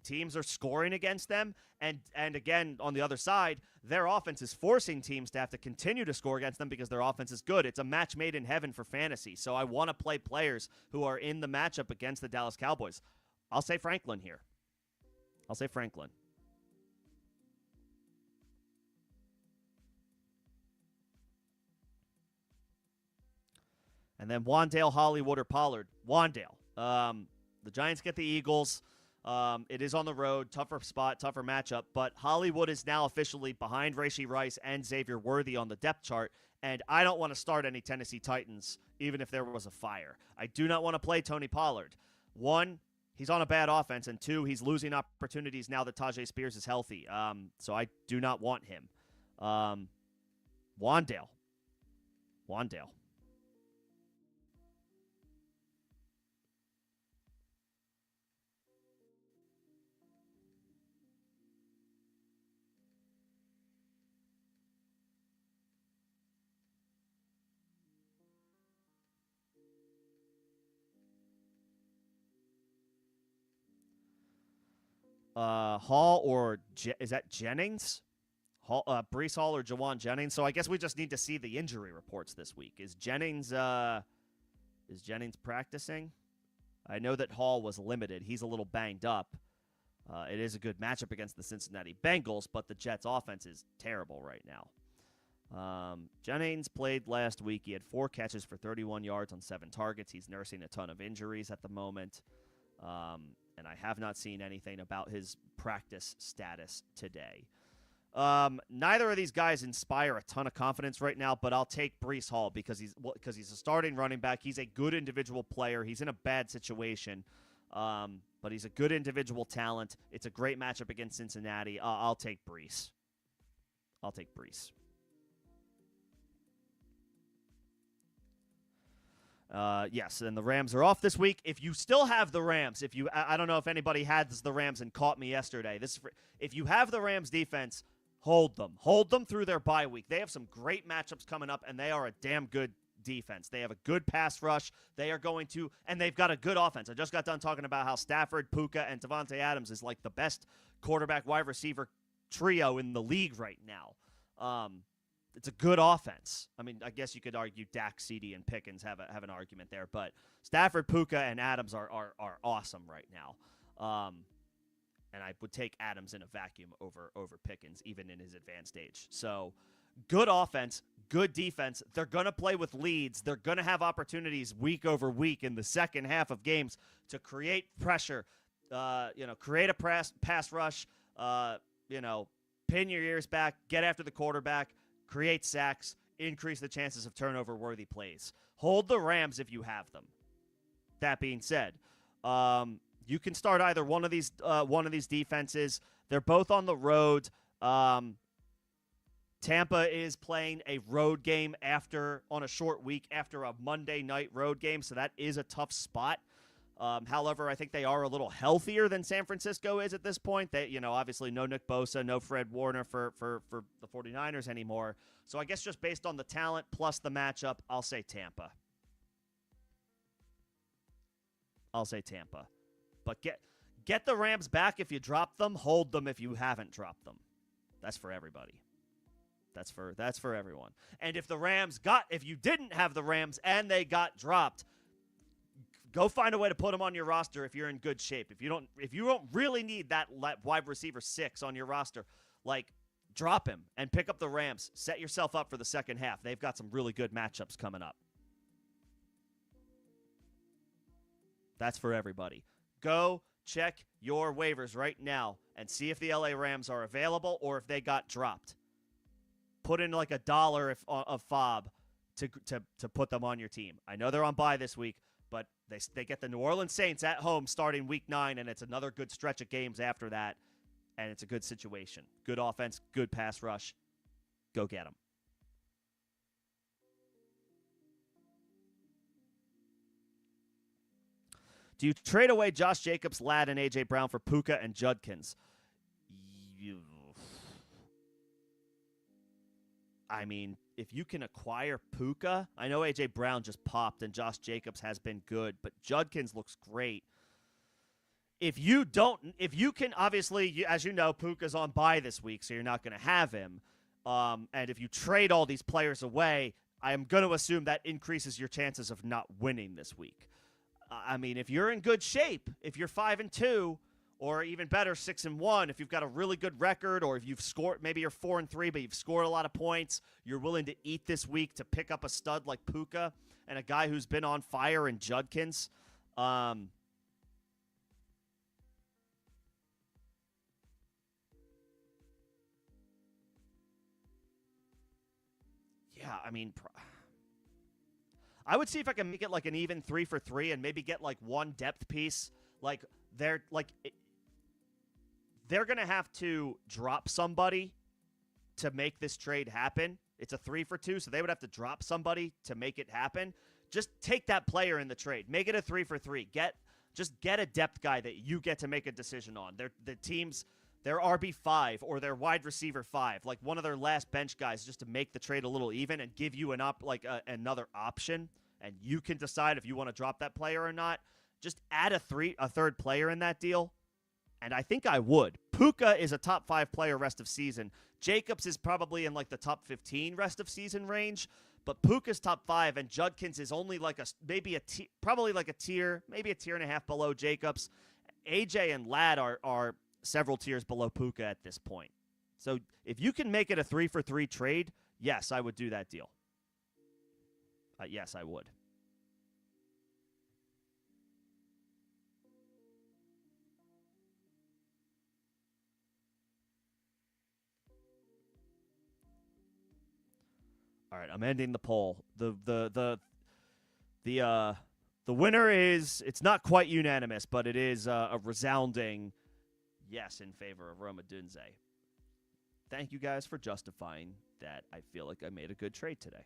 Teams are scoring against them. And again, on the other side, their offense is forcing teams to have to continue to score against them because their offense is good. It's a match made in heaven for fantasy. So I want to play players who are in the matchup against the Dallas Cowboys. I'll say Franklin here. I'll say Franklin. And then Wan'Dale, Hollywood, or Pollard. Wan'Dale. The Giants get the Eagles. It is on the road. Tougher spot, tougher matchup. But Hollywood is now officially behind Rashee Rice and Xavier Worthy on the depth chart. And I don't want to start any Tennessee Titans, even if there was a fire. I do not want to play Tony Pollard. 1, he's on a bad offense. And 2, he's losing opportunities now that Tajay Spears is healthy. So I do not want him. Wan'Dale. Hall or is that Jennings? Brees Hall or Jawan Jennings. So I guess we just need to see the injury reports this week. Is Jennings practicing? I know that Hall was limited. He's a little banged up. It is a good matchup against the Cincinnati Bengals, but the Jets' offense is terrible right now. Jennings played last week. He had 4 catches for 31 yards on 7 targets. He's nursing a ton of injuries at the moment. And I have not seen anything about his practice status today. Neither of these guys inspire a ton of confidence right now, but I'll take Brees Hall because he's a starting running back. He's a good individual player. He's in a bad situation, but he's a good individual talent. It's a great matchup against Cincinnati. I'll take Brees. Yes, and the Rams are off this week. If you still have the Rams, I don't know if anybody has the Rams and caught me yesterday. If you have the Rams defense, hold them through their bye week. They have some great matchups coming up, and they are a damn good defense. They have a good pass rush. And they've got a good offense. I just got done talking about how Stafford, Puka, and Devontae Adams is like the best quarterback wide receiver trio in the league right now. It's a good offense. I mean, I guess you could argue Dak, CD, and Pickens have an argument there, but Stafford, Puka, and Adams are awesome right now. And I would take Adams in a vacuum over Pickens, even in his advanced age. So, good offense, good defense. They're going to play with leads. They're going to have opportunities week over week in the second half of games to create pressure, create a pass rush, pin your ears back, get after the quarterback, create sacks, increase the chances of turnover-worthy plays. Hold the Rams if you have them. That being said, you can start either one of these defenses. They're both on the road. Tampa is playing a road game on a short week after a Monday night road game, so that is a tough spot. However, I think they are a little healthier than San Francisco is at this point. They, obviously no Nick Bosa, no Fred Warner for the 49ers anymore. So I guess just based on the talent plus the matchup, I'll say Tampa. But get the Rams back if you drop them. Hold them if you haven't dropped them. That's for everybody. That's for everyone. And if you didn't have the Rams and they got dropped, go find a way to put them on your roster if you're in good shape. If you don't really need that wide receiver 6 on your roster, drop him and pick up the Rams. Set yourself up for the second half. They've got some really good matchups coming up. That's for everybody. Go check your waivers right now and see if the LA Rams are available or if they got dropped. Put in $1 of FOB to put them on your team. I know they're on bye this week, but they get the New Orleans Saints at home starting week 9, and it's another good stretch of games after that, and it's a good situation. Good offense, good pass rush. Go get them. Do you trade away Josh Jacobs, Ladd, and A.J. Brown for Puka and Judkins? I mean, if you can acquire Puka, I know A.J. Brown just popped and Josh Jacobs has been good, but Judkins looks great. If you can, obviously, as you know, Puka's on bye this week, so you're not going to have him. And if you trade all these players away, I am going to assume that increases your chances of not winning this week. I mean, if you're in good shape, if you're 5-2, or even better, 6-1, if you've got a really good record, or if you've scored, maybe you're 4-3, but you've scored a lot of points, you're willing to eat this week to pick up a stud like Puka and a guy who's been on fire in Judkins. Yeah, I mean, I would see if I can make it an even 3-for-3 and maybe get one depth piece. They're going to have to drop somebody to make this trade happen. It's a 3-for-2, so they would have to drop somebody to make it happen. Just take that player in the trade. Make it a 3-for-3. Just get a depth guy that you get to make a decision on. The teams, their RB5 or their wide receiver 5, one of their last bench guys, just to make the trade a little even and give you another option, and you can decide if you want to drop that player or not. Just add a third player in that deal, And I think I would. Puka is a top 5 player rest of season. Jacobs is probably in like the top 15 rest of season range, but Puka's top 5, and Judkins is only like probably like a tier, maybe a tier and a half below Jacobs. AJ and Ladd are several tiers below Puka at this point. So if you can make it a 3-for-3 trade, yes, I would do that deal. Yes, I would. All right, I'm ending the poll. The winner is, it's not quite unanimous, but it is a resounding yes in favor of Rome Odunze. Thank you guys for justifying that. I feel like I made a good trade today.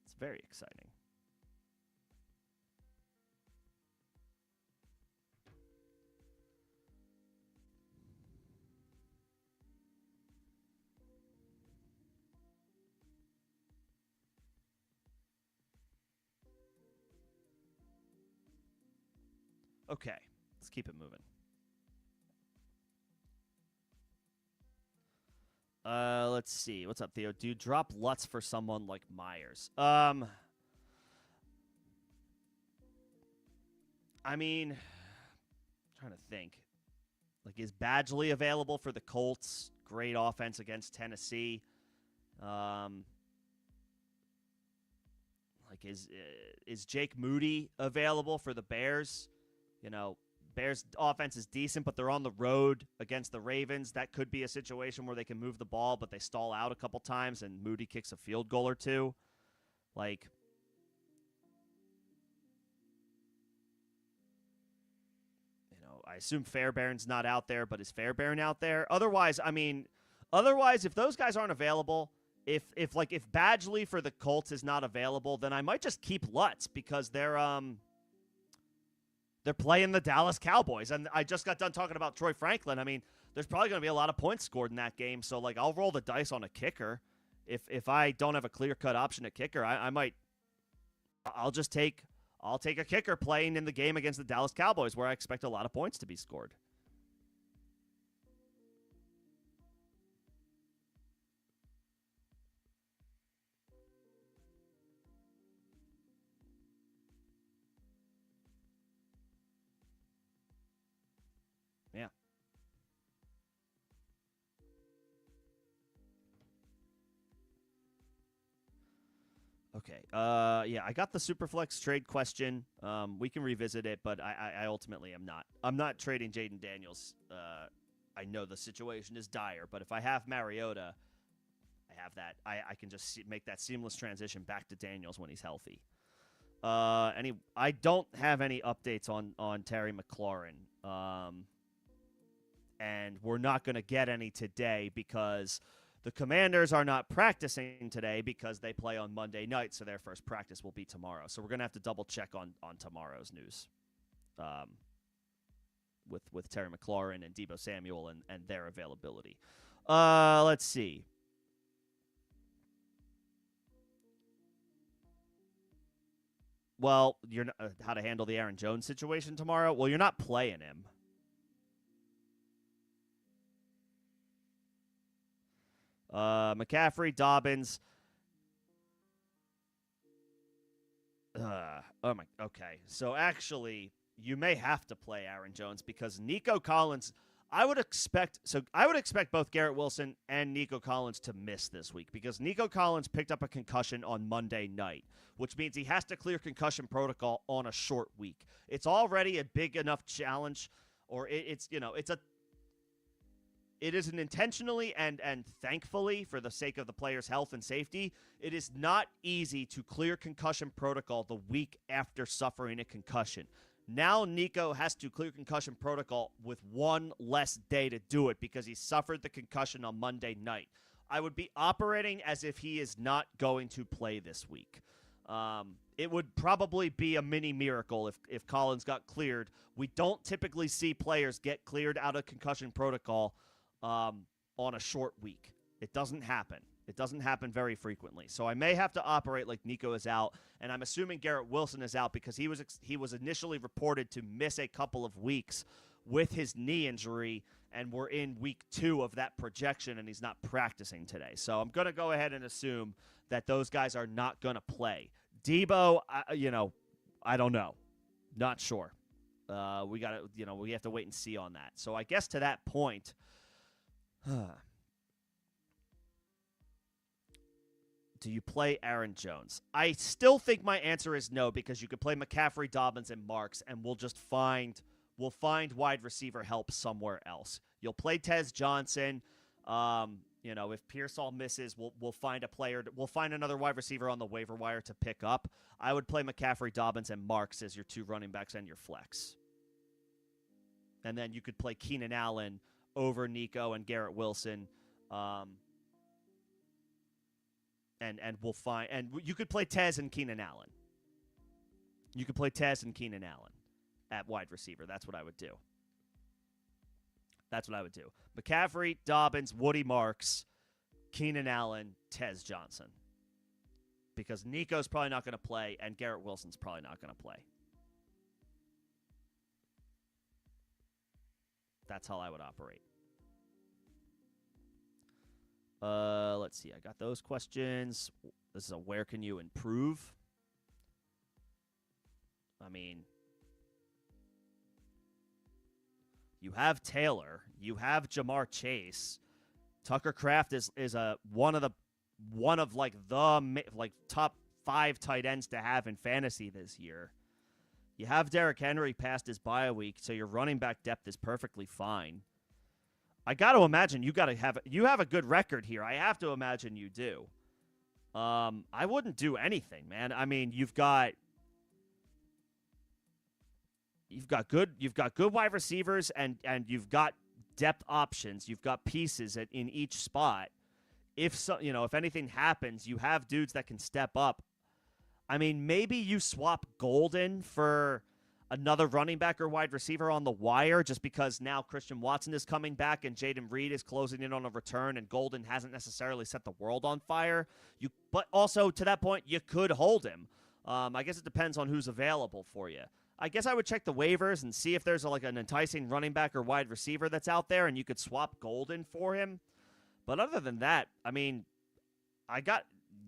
It's very exciting. Okay, let's keep it moving. Let's see. What's up, Theo? Do you drop Lutz for someone like Myers? I mean, I'm trying to think. Like, is Badgley available for the Colts? Great offense against Tennessee. Like, is Jake Moody available for the Bears? You know, Bears' offense is decent, but they're on the road against the Ravens. That could be a situation where they can move the ball, but they stall out a couple times, and Moody kicks a field goal or two. Like, you know, I assume Fairbairn's not out there, but is Fairbairn out there? Otherwise, if those guys aren't available, if Badgley for the Colts is not available, then I might just keep Lutz because they're playing the Dallas Cowboys. And I just got done talking about Troy Franklin. I mean, there's probably going to be a lot of points scored in that game. So, like, I'll roll the dice on a kicker. If I don't have a clear-cut option at kicker, I'll take a kicker playing in the game against the Dallas Cowboys where I expect a lot of points to be scored. Yeah. Okay. Yeah, I got the Superflex trade question. We can revisit it, but I ultimately am not. I'm not trading Jaden Daniels. I know the situation is dire, but if I have Mariota, I have that. I can just make that seamless transition back to Daniels when he's healthy. I don't have any updates on Terry McLaurin. And we're not going to get any today because the Commanders are not practicing today because they play on Monday night, so their first practice will be tomorrow. So we're going to have to double-check on tomorrow's news with Terry McLaurin and Deebo Samuel and their availability. Let's see. Well, you're not, how to handle the Aaron Jones situation tomorrow? Well, you're not playing him. McCaffrey, Dobbins. Okay. So actually, you may have to play Aaron Jones because Nico Collins. I would expect both Garrett Wilson and Nico Collins to miss this week because Nico Collins picked up a concussion on Monday night, which means he has to clear concussion protocol on a short week. It's already a big enough challenge, or it is an intentionally and thankfully, for the sake of the player's health and safety, it is not easy to clear concussion protocol the week after suffering a concussion. Now Nico has to clear concussion protocol with one less day to do it because he suffered the concussion on Monday night. I would be operating as if he is not going to play this week. It would probably be a mini miracle if Collins got cleared. We don't typically see players get cleared out of concussion protocol on a short week. It doesn't happen. It doesn't happen very frequently. So I may have to operate like Nico is out, and I'm assuming Garrett Wilson is out because he was initially reported to miss a couple of weeks with his knee injury, and we're in week 2 of that projection, and he's not practicing today. So I'm going to go ahead and assume that those guys are not going to play. Debo, I don't know. Not sure. We got to, we have to wait and see on that. So I guess to that point, do you play Aaron Jones? I still think my answer is no, because you could play McCaffrey, Dobbins, and Marks, and we'll find wide receiver help somewhere else. You'll play Tez Johnson. If Pearsall misses, we'll find a player. We'll find another wide receiver on the waiver wire to pick up. I would play McCaffrey, Dobbins, and Marks as your 2 running backs and your flex. And then you could play Keenan Allen over Nico and Garrett Wilson. And we'll find, and you could play Tez and Keenan Allen. You could play Tez and Keenan Allen at wide receiver. That's what I would do. McCaffrey, Dobbins, Woody Marks, Keenan Allen, Tez Johnson. Because Nico's probably not going to play, and Garrett Wilson's probably not going to play. That's how I would operate. Let's see. I got those questions. This is a where can you improve? I mean, you have Taylor. You have Jamar Chase. Tucker Kraft is one of the top 5 tight ends to have in fantasy this year. You have Derrick Henry past his bye week, so your running back depth is perfectly fine. I got to imagine you have a good record here. I have to imagine you do. I wouldn't do anything, man. I mean, you've got good wide receivers and you've got depth options. You've got pieces in each spot. If anything happens, you have dudes that can step up. I mean, maybe you swap Golden for another running back or wide receiver on the wire just because now Christian Watson is coming back and Jaden Reed is closing in on a return and Golden hasn't necessarily set the world on fire. But also, to that point, you could hold him. I guess it depends on who's available for you. I guess I would check the waivers and see if there's an enticing running back or wide receiver that's out there and you could swap Golden for him. But other than that, I mean,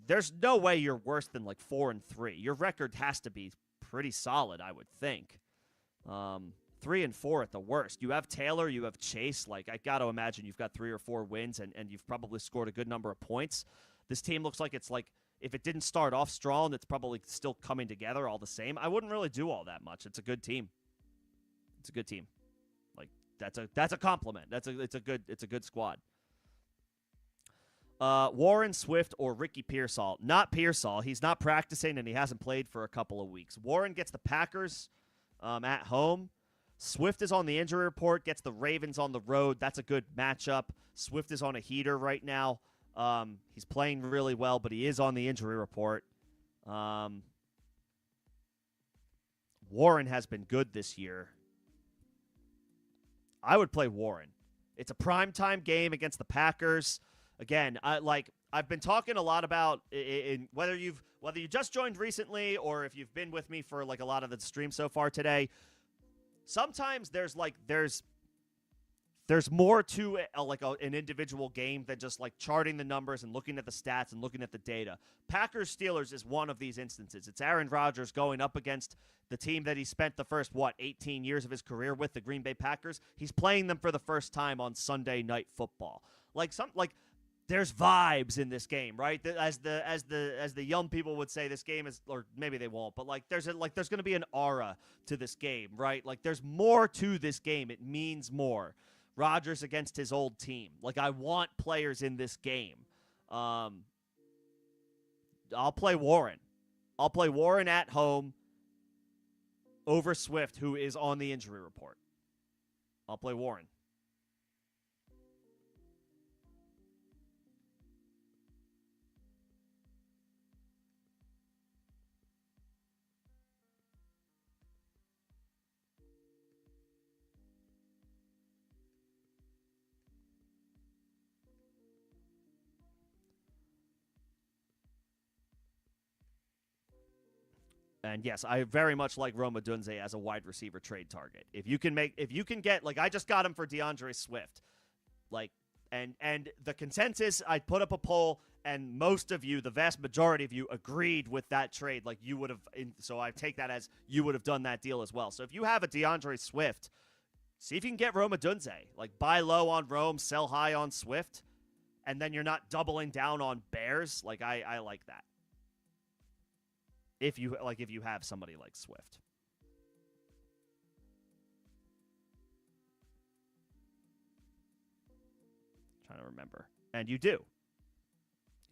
there's no way you're worse than 4-3. Your record has to be pretty solid, I would think. 3-4 at the worst. You have Taylor, you have Chase. I got to imagine you've got 3 or 4 wins and you've probably scored a good number of points. This team looks like it's if it didn't start off strong, it's probably still coming together all the same. I wouldn't really do all that much. It's a good team. That's a compliment. It's a good squad. Warren Swift or Ricky Pearsall. Not Pearsall. He's not practicing and he hasn't played for a couple of weeks. Warren gets the Packers at home. Swift is on the injury report, gets the Ravens on the road. That's a good matchup. Swift is on a heater right now. He's playing really well, but he is on the injury report. Warren has been good this year. I would play Warren. It's a primetime game against the Packers. Again, I've been talking a lot about whether you just joined recently or if you've been with me for a lot of the stream so far today. Sometimes there's more to an individual game than just charting the numbers and looking at the stats and looking at the data. Packers-Steelers is one of these instances. It's Aaron Rodgers going up against the team that he spent the first 18 years of his career with, the Green Bay Packers. He's playing them for the first time on Sunday Night Football. There's vibes in this game, right? As the young people would say, this game is, or maybe they won't, but there's going to be an aura to this game, right? There's more to this game. It means more. Rodgers against his old team. I want players in this game. I'll play Warren. I'll play Warren at home over Swift, who is on the injury report. I'll play Warren. And yes, I very much like Rome Odunze as a wide receiver trade target. If you can get, like, I just got him for DeAndre Swift, like, and the consensus, I put up a poll, and most of you, the vast majority of you, agreed with that trade. Like, you would have, so I take that as you would have done that deal as well. So if you have a DeAndre Swift, see if you can get Rome Odunze. Like, buy low on Rome, sell high on Swift, and then you're not doubling down on Bears. Like, I like that. If you have somebody like Swift. Trying to remember. And you do.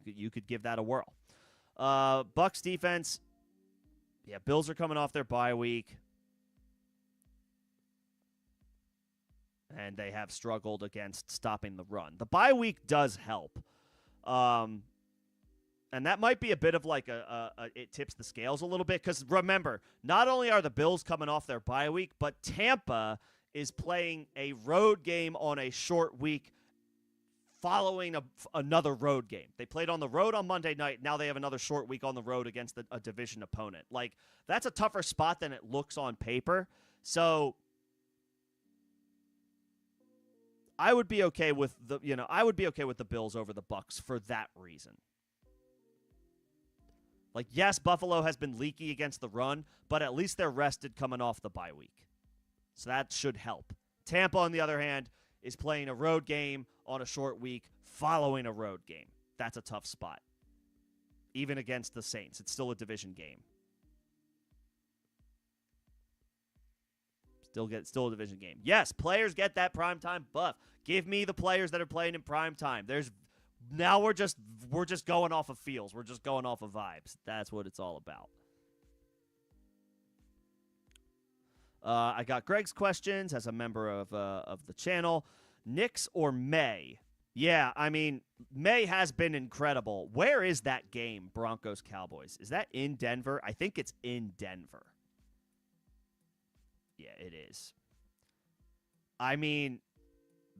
You could give that a whirl. Bucks defense. Yeah, Bills are coming off their bye week. And they have struggled against stopping the run. The bye week does help. And that might be a bit of like it tips the scales a little bit. Because remember, not only are the Bills coming off their bye week, but Tampa is playing a road game on a short week following another road game. They played on the road on Monday night. Now they have another short week on the road against a division opponent. Like, that's a tougher spot than it looks on paper. So I would be okay with the Bills over the Bucks for that reason. Like, yes, Buffalo has been leaky against the run, but at least they're rested coming off the bye week. So that should help. Tampa, on the other hand, is playing a road game on a short week following a road game. That's a tough spot. Even against the Saints, it's still a division game. Still a division game. Yes, players get that primetime buff. Give me the players that are playing in primetime. Now we're just going off of feels. We're just going off of vibes. That's what it's all about. I got Greg's questions as a member of the channel. Knicks or May? Yeah, I mean, May has been incredible. Where is that game, Broncos-Cowboys? Is that in Denver? I think it's in Denver. Yeah, it is. I mean,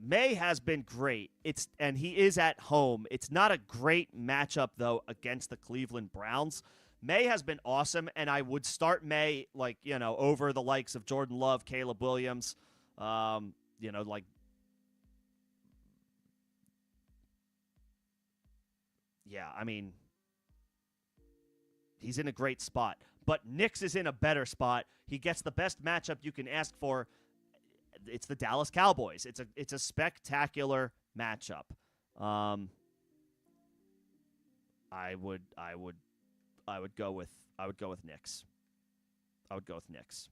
May has been great. And he is at home. It's not a great matchup, though, against the Cleveland Browns. May has been awesome, and I would start May, like, over the likes of Jordan Love, Caleb Williams, yeah, I mean, he's in a great spot. But Knicks is in a better spot. He gets the best matchup you can ask for. It's the Dallas Cowboys. It's a spectacular matchup. I would go with Knicks. I would go with Knicks.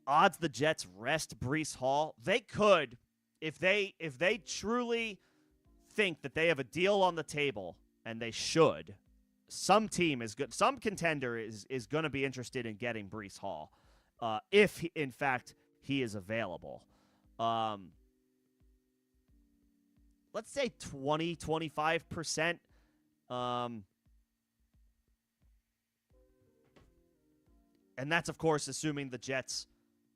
Odds the Jets rest Breece Hall. They could, if they truly think that they have a deal on the table, and they should. Some team is good. Some contender is going to be interested in getting Breece Hall, if in fact he is available. Let's say 20-25%. And that's, of course, assuming the Jets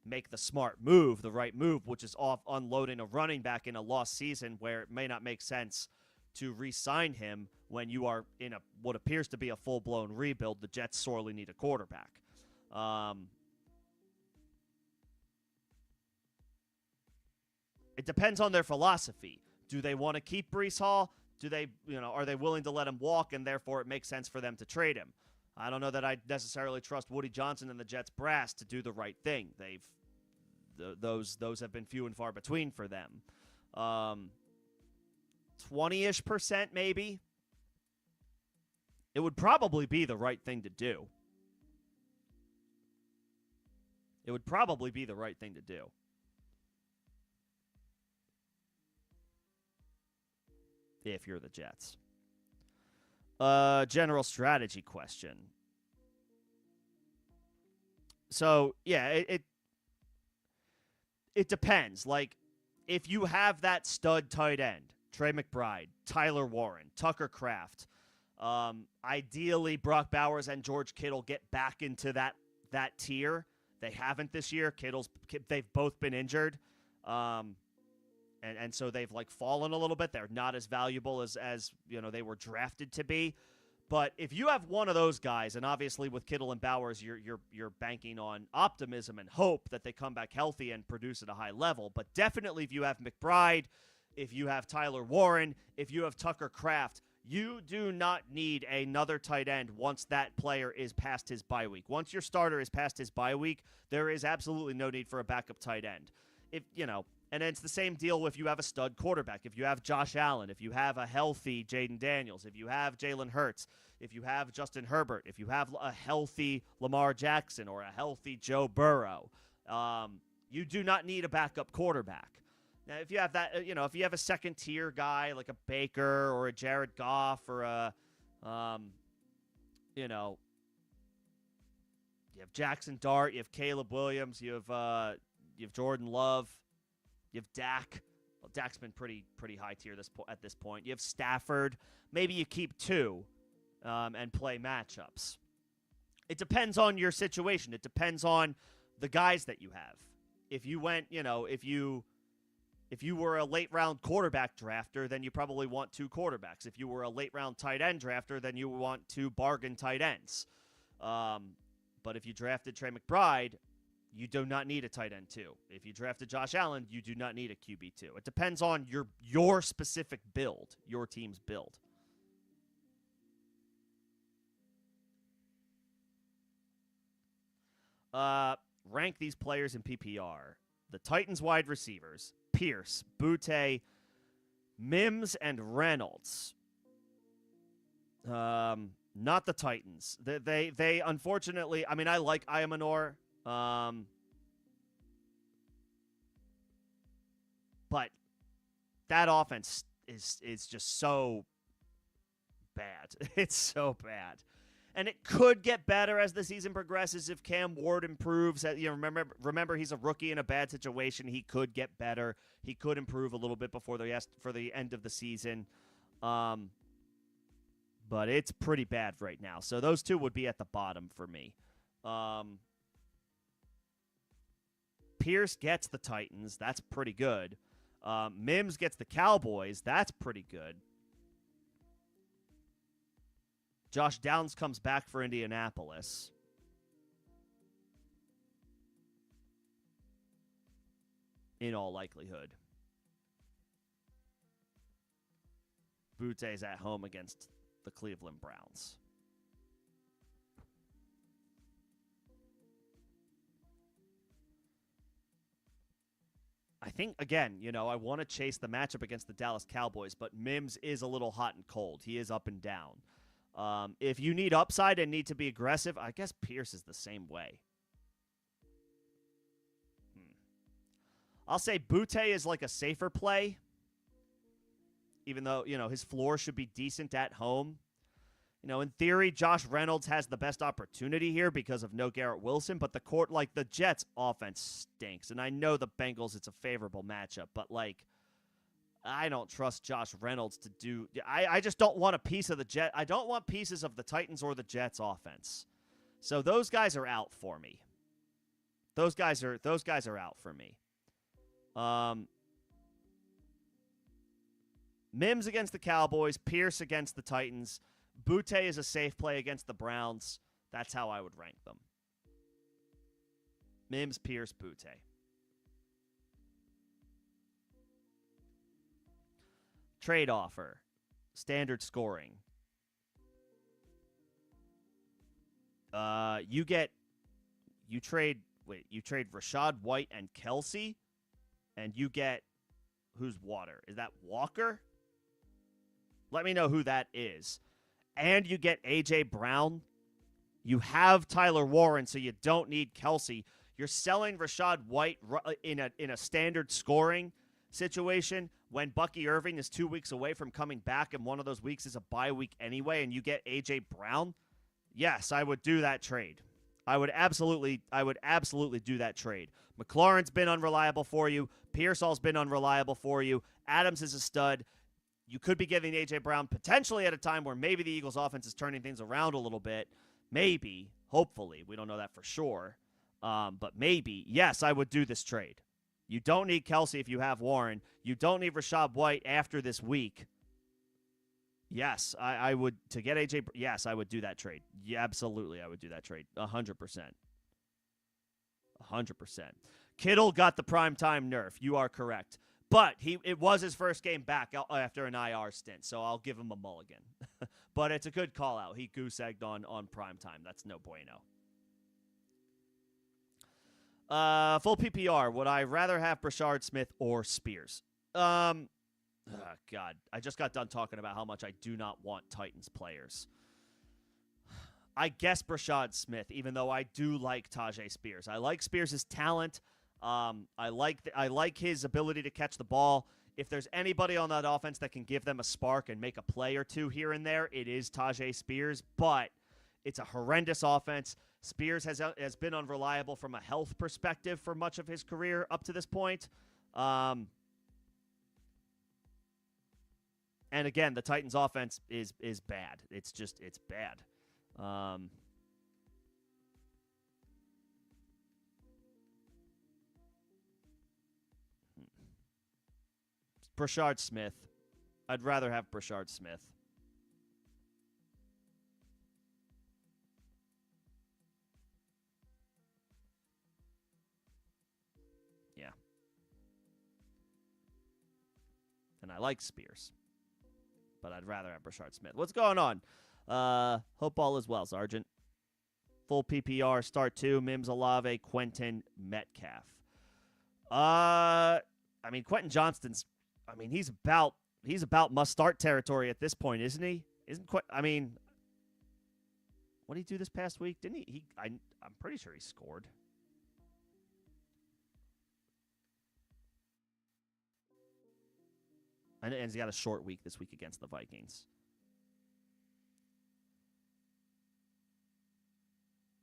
make the smart move, the right move, which is off unloading a running back in a lost season where it may not make sense to re-sign him when you are in what appears to be a full-blown rebuild. The Jets sorely need a quarterback. It depends on their philosophy. Do they want to keep Breece Hall? Are they willing to let him walk, and therefore it makes sense for them to trade him? I don't know that I necessarily trust Woody Johnson and the Jets brass to do the right thing. Those have been few and far between for them. 20-ish% maybe. It would probably be the right thing to do. It would probably be the right thing to do. If you're the Jets. General strategy question. So, yeah, it depends. Like, if you have that stud tight end, Trey McBride, Tyler Warren, Tucker Kraft, ideally Brock Bowers and George Kittle get back into that tier. They haven't this year. They've both been injured. And and so they've like fallen a little bit. They're not as valuable as they were drafted to be. But if you have one of those guys, and obviously with Kittle and Bowers, you're banking on optimism and hope that they come back healthy and produce at a high level. But definitely if you have McBride, if you have Tyler Warren, if you have Tucker Kraft, you do not need another tight end once that player is past his bye week. Once your starter is past his bye week, there is absolutely no need for a backup tight end. And it's the same deal if you have a stud quarterback. If you have Josh Allen, if you have a healthy Jaden Daniels, if you have Jalen Hurts, if you have Justin Herbert, if you have a healthy Lamar Jackson or a healthy Joe Burrow, you do not need a backup quarterback. Now, if you have that, if you have a second-tier guy like a Baker or a Jared Goff or you have Jackson Dart, you have Caleb Williams, you have Jordan Love, you have Dak. Well, Dak's been pretty high tier at this point. You have Stafford. Maybe you keep two and play matchups. It depends on your situation. It depends on the guys that you have. If you went, if you were a late-round quarterback drafter, then you probably want two quarterbacks. If you were a late-round tight end drafter, then you want two bargain tight ends. But if you drafted Trey McBride, you do not need a tight end two. If you drafted Josh Allen, you do not need a QB2. It depends on your specific build, your team's build. Rank these players in PPR. The Titans wide receivers: Pierce, Butte, Mims, and Reynolds. Not the Titans. They unfortunately, I like Ayamanor. But that offense is just so bad. It's so bad. And it could get better as the season progresses if Cam Ward improves. Remember he's a rookie in a bad situation. He could get better. He could improve a little bit for the end of the season. But it's pretty bad right now. So those two would be at the bottom for me. Pierce gets the Titans. That's pretty good. Mims gets the Cowboys. That's pretty good. Josh Downs comes back for Indianapolis. In all likelihood. Butte's at home against the Cleveland Browns. I think, again, I want to chase the matchup against the Dallas Cowboys, but Mims is a little hot and cold. He is up and down. If you need upside and need to be aggressive, I guess Pierce is the same way. I'll say Butte is like a safer play, even though, his floor should be decent at home. In theory, Josh Reynolds has the best opportunity here because of no Garrett Wilson, but the Jets' offense stinks. And I know the Bengals, it's a favorable matchup, but, I don't trust Josh Reynolds to do. I just don't want a piece of the Jet. I don't want pieces of the Titans or the Jets' offense. So those guys are out for me. Those guys are out for me. Mims against the Cowboys, Pierce against the Titans. Butte is a safe play against the Browns. That's how I would rank them. Mims, Pierce, Butte. Trade offer. Standard scoring. You trade Rachaad White and Kelsey, and you get who's Water? Is that Walker? Let me know who that is. And you get A.J. Brown. You have Tyler Warren, so you don't need Kelsey. You're selling Rachaad White in a standard scoring situation when Bucky Irving is 2 weeks away from coming back, and one of those weeks is a bye week anyway, and you get A.J. Brown. Yes, I would do that trade. I would absolutely do that trade. McLaurin's been unreliable for you. Pearsall's been unreliable for you. Adams is a stud. You could be giving A.J. Brown potentially at a time where maybe the Eagles' offense is turning things around a little bit. Maybe. Hopefully. We don't know that for sure. But maybe. Yes, I would do this trade. You don't need Kelsey if you have Warren. You don't need Rashad White after this week. Yes, I would. To get AJ, yes, I would do that trade. Yeah, absolutely, I would do that trade. 100%. 100%. Kittle got the primetime nerf. You are correct. But it was his first game back after an IR stint, so I'll give him a mulligan. But it's a good call out. He goose egged on primetime. That's no bueno. Full PPR. Would I rather have Brashard Smith or Spears? God, I just got done talking about how much I do not want Titans players. I guess Brashard Smith, even though I do like Tajay Spears. I like Spears' talent. I like his ability to catch the ball. If there's anybody on that offense that can give them a spark and make a play or two here and there, it is Tajay Spears. But it's a horrendous offense. Spears has been unreliable from a health perspective for much of his career up to this point. And again, the Titans' offense is bad. It's bad. Brashard Smith. I'd rather have Brashard Smith. Yeah. And I like Spears. But I'd rather have Brashard Smith. What's going on? Hope all is well, Sergeant. Full PPR, start 2, Mims, Olave, Quentin, Metcalf. I mean, Quentin Johnston's, he's about must-start territory at this point, isn't he? What did he do this past week? Didn't he? I'm pretty sure he scored. And he's got a short week this week against the Vikings.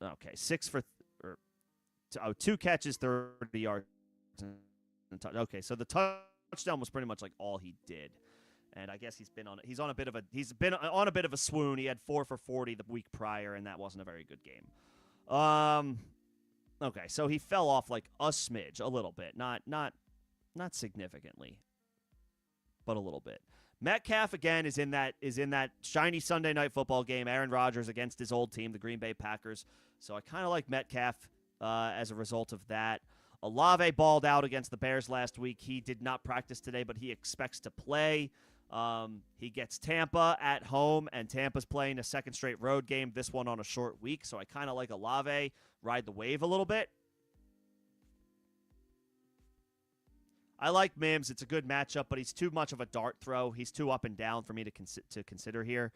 Okay, 2 catches, 30 yards. Okay, so the touchdown was pretty much like all he did, and I guess he's been on a bit of a swoon. He had 4 for 40 the week prior, and that wasn't a very good game. Okay, so he fell off like a smidge, a little bit, not significantly, but a little bit. Metcalf again is in that shiny Sunday night football game. Aaron Rodgers against his old team, the Green Bay Packers. So I kind of like Metcalf as a result of that. Olave balled out against the Bears last week. He did not practice today, but he expects to play. He gets Tampa at home, and Tampa's playing a second straight road game, this one on a short week. So I kind of like Olave, ride the wave a little bit. I like Mims. It's a good matchup, but he's too much of a dart throw. He's too up and down for me to consider here.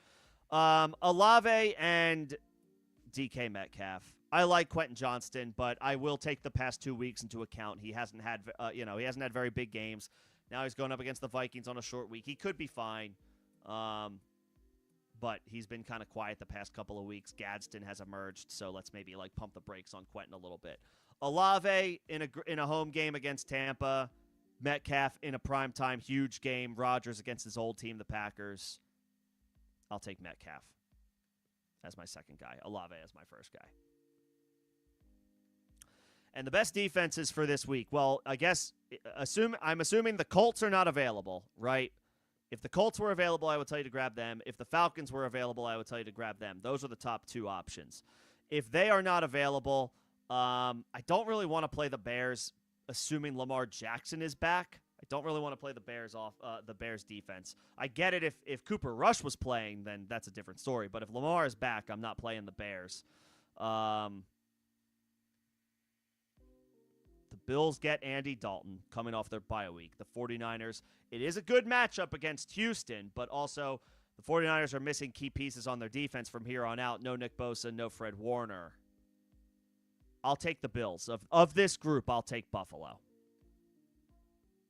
Olave and DK Metcalf. I like Quentin Johnston, but I will take the past 2 weeks into account. He hasn't had very big games. Now he's going up against the Vikings on a short week. He could be fine, but he's been kind of quiet the past couple of weeks. Gadsden has emerged, so let's maybe pump the brakes on Quentin a little bit. Olave in a home game against Tampa. Metcalf in a primetime huge game. Rodgers against his old team, the Packers. I'll take Metcalf as my second guy. Olave as my first guy. And the best defenses for this week. Well, I guess I'm assuming the Colts are not available, right? If the Colts were available, I would tell you to grab them. If the Falcons were available, I would tell you to grab them. Those are the top 2 options. If they are not available, I don't really want to play the Bears, assuming Lamar Jackson is back. I don't really want to play the Bears off the Bears defense. I get it if Cooper Rush was playing, then that's a different story. But if Lamar is back, I'm not playing the Bears. The Bills get Andy Dalton coming off their bye week. The 49ers, it is a good matchup against Houston, but also the 49ers are missing key pieces on their defense from here on out. No Nick Bosa, no Fred Warner. I'll take the Bills. Of this group, I'll take Buffalo.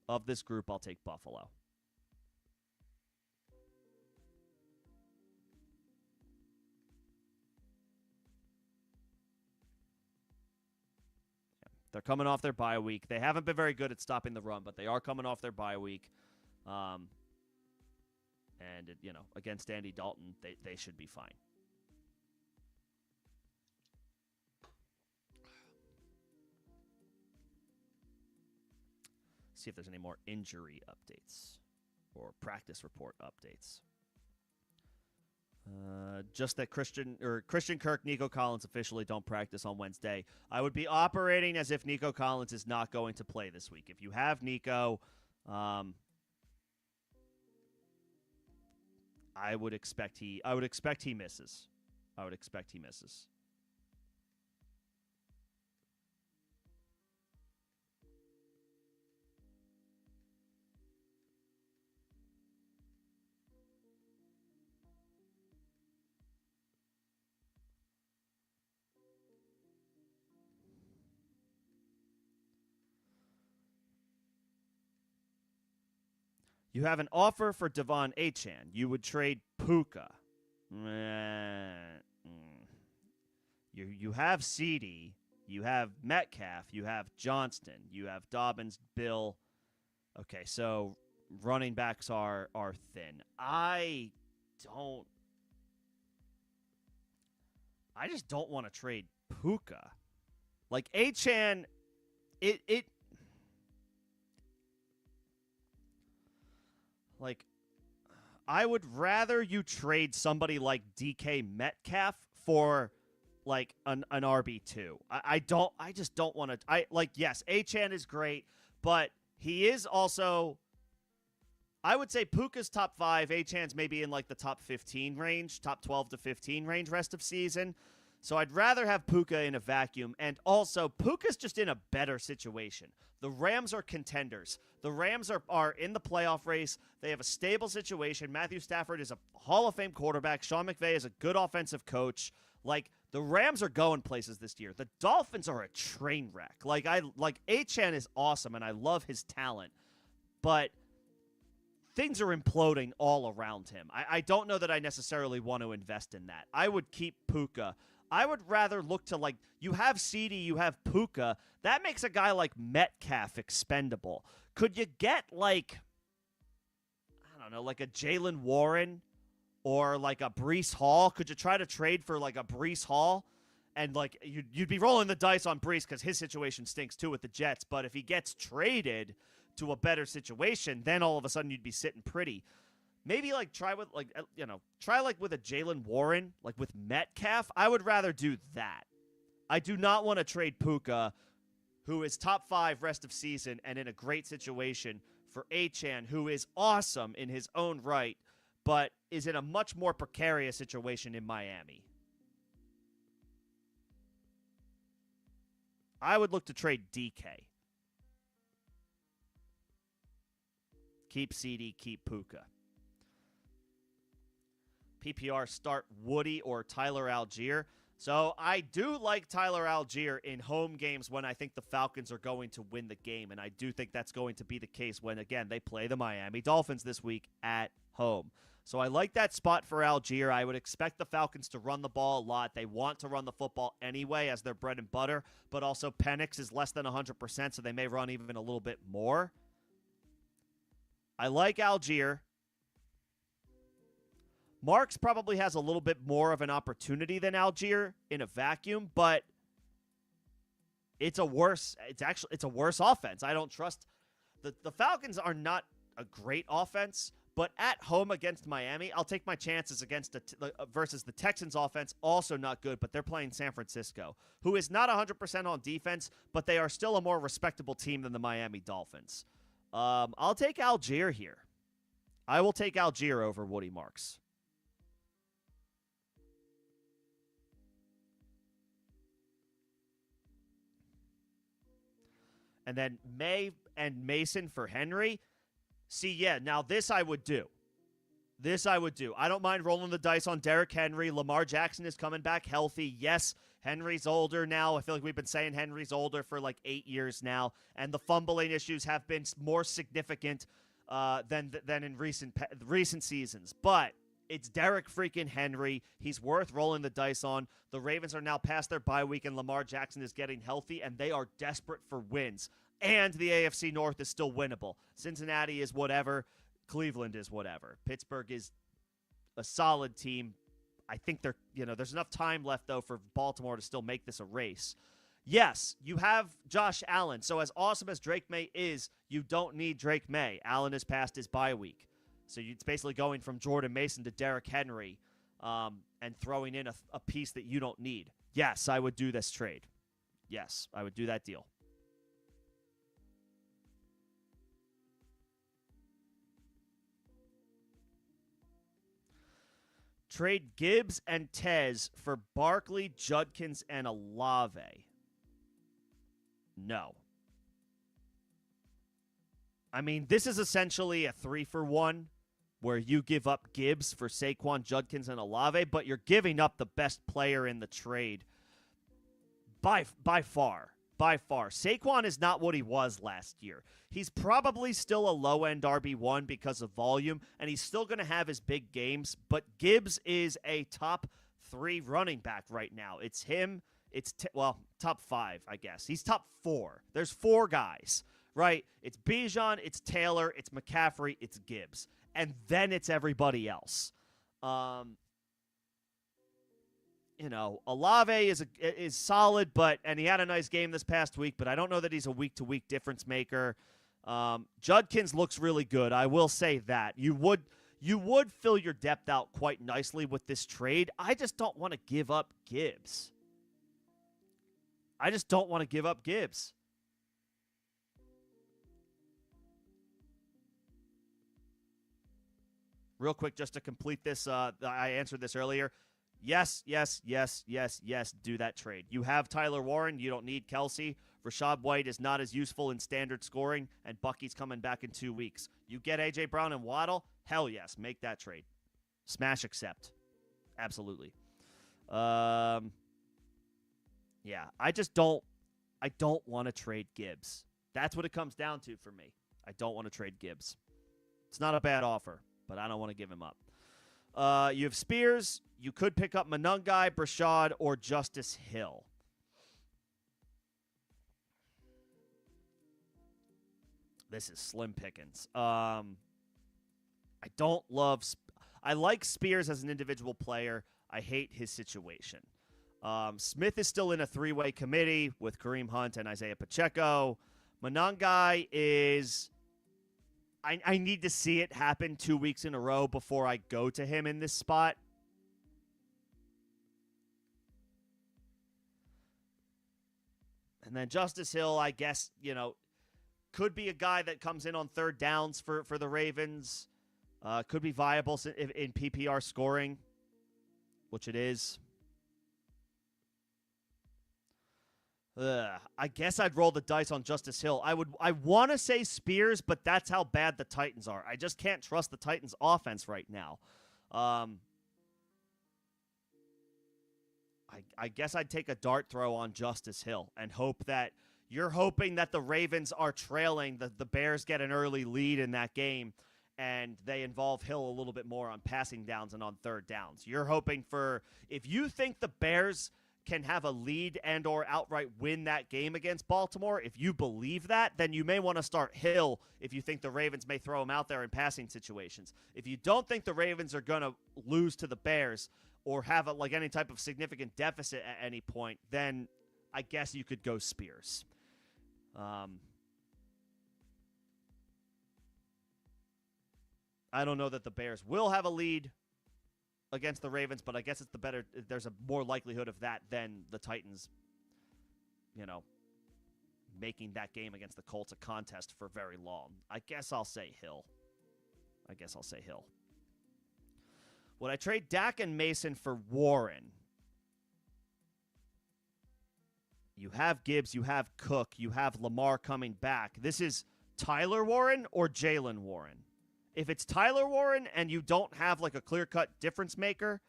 Of this group, I'll take Buffalo. They're coming off their bye week. They haven't been very good at stopping the run, but they are coming off their bye week. Against Andy Dalton, they should be fine. see if there's any more injury updates or practice report updates. Just that Christian Kirk, Nico Collins officially don't practice on Wednesday. I would be operating as if Nico Collins is not going to play this week. If you have Nico, I would expect he misses. I would expect he misses. You have an offer for Devon Achane. You would trade Puka. You have CeeDee. You have Metcalf. You have Johnston. You have Dobbins, Bill. Okay, so running backs are thin. I just don't want to trade Puka. Like Achane, it like, I would rather you trade somebody like DK Metcalf for like an RB2. I just don't want to. Yes, Achane is great, but he is also, I would say Puka's top 5, Achane's maybe in like the top 15 range, top 12 to 15 range rest of season. So I'd rather have Puka in a vacuum, and also Puka's just in a better situation. The Rams are contenders. The Rams are in the playoff race. They have a stable situation. Matthew Stafford is a Hall of Fame quarterback. Sean McVay is a good offensive coach. Like, the Rams are going places this year. The Dolphins are a train wreck. Achane is awesome, and I love his talent, but things are imploding all around him. I don't know that I necessarily want to invest in that. I would keep Puka. I would rather look to, like, you have CeeDee, you have Puka. That makes a guy like Metcalf expendable. Could you get, like, I don't know, like a Jalen Warren or like a Breece Hall? Could you try to trade for, like, a Breece Hall? And, like, you'd be rolling the dice on Breece because his situation stinks, too, with the Jets. But if he gets traded to a better situation, then all of a sudden you'd be sitting pretty. Maybe, like, try with a Jalen Warren, like with Metcalf. I would rather do that. I do not want to trade Puka, who is top 5 rest of season and in a great situation, for Achane, who is awesome in his own right, but is in a much more precarious situation in Miami. I would look to trade DK. Keep CeeDee, keep Puka. PPR start Woody or Tyler Algier. So I do like Tyler Algier in home games when I think the Falcons are going to win the game, and I do think that's going to be the case when, again, they play the Miami Dolphins this week at home. So I like that spot for Algier. I would expect the Falcons to run the ball a lot. They want to run the football anyway as their bread and butter, but also Penix is less than 100%, so they may run even a little bit more. I like Algier. Marks probably has a little bit more of an opportunity than Algier in a vacuum, but it's a worse offense. I don't trust the Falcons are not a great offense, but at home against Miami, I'll take my chances against versus the Texans offense, also not good, but they're playing San Francisco, who is not 100% on defense, but they are still a more respectable team than the Miami Dolphins. I'll take Algier here. I will take Algier over Woody Marks. And then May and Mason for Henry. See, yeah, now this I would do. I don't mind rolling the dice on Derrick Henry. Lamar Jackson is coming back healthy. Yes, Henry's older now. I feel like we've been saying Henry's older for like 8 years now, and the fumbling issues have been more significant than in recent seasons. But it's Derrick freaking Henry. He's worth rolling the dice on. The Ravens are now past their bye week, and Lamar Jackson is getting healthy, and they are desperate for wins. And the AFC North is still winnable. Cincinnati is whatever. Cleveland is whatever. Pittsburgh is a solid team. I think there's enough time left, though, for Baltimore to still make this a race. Yes, you have Josh Allen. So as awesome as Drake May is, you don't need Drake May. Allen has passed his bye week. So it's basically going from Jordan Mason to Derrick Henry and throwing in a piece that you don't need. Yes, I would do this trade. Yes, I would do that deal. Trade Gibbs and Tez for Barkley, Judkins, and Olave. No. I mean, this is essentially a 3-for-1 where you give up Gibbs for Saquon, Judkins, and Olave, but you're giving up the best player in the trade by far. By far. Saquon is not what he was last year. He's probably still a low-end RB1 because of volume, and he's still going to have his big games, but Gibbs is a top 3 running back right now. It's him. It's, top 5, I guess. He's top 4. There's 4 guys, right? It's Bijan, it's Taylor, it's McCaffrey, it's Gibbs. And then it's everybody else. Olave is solid, and he had a nice game this past week, but I don't know that he's a week-to-week difference maker. Judkins looks really good. I will say that. You would fill your depth out quite nicely with this trade. I just don't want to give up Gibbs. Real quick, just to complete this, I answered this earlier. Yes, do that trade. You have Tyler Warren. You don't need Kelsey. Rashad White is not as useful in standard scoring, and Bucky's coming back in 2 weeks. You get A.J. Brown and Waddle? Hell yes, make that trade. Smash accept. Absolutely. Yeah, I don't want to trade Gibbs. That's what it comes down to for me. I don't want to trade Gibbs. It's not a bad offer, but I don't want to give him up. You have Spears. You could pick up Monungai, Brashad, or Justice Hill. This is slim pickings. I like Spears as an individual player. I hate his situation. Smith is still in a 3-way committee with Kareem Hunt and Isaiah Pacheco. Monungai is... I need to see it happen 2 weeks in a row before I go to him in this spot. And then Justice Hill, I guess, could be a guy that comes in on third downs for the Ravens. Could be viable in PPR scoring, which it is. I guess I'd roll the dice on Justice Hill. I want to say Spears, but that's how bad the Titans are. I just can't trust the Titans' offense right now. I guess I'd take a dart throw on Justice Hill and hope that you're hoping that the Ravens are trailing, the Bears get an early lead in that game, and they involve Hill a little bit more on passing downs and on third downs. You're hoping for, if you think the Bears can have a lead and or outright win that game against Baltimore, if you believe that, then you may want to start Hill if you think the Ravens may throw him out there in passing situations. If you don't think the Ravens are going to lose to the Bears or have any type of significant deficit at any point, then I guess you could go Spears. I don't know that the Bears will have a lead against the Ravens, but I guess there's a more likelihood of that than the Titans, making that game against the Colts a contest for very long. I guess I'll say Hill. Would I trade Dak and Mason for Warren? You have Gibbs, you have Cook, you have Lamar coming back. This is Tyler Warren or Jalen Warren? If it's Tyler Warren and you don't have a clear-cut difference maker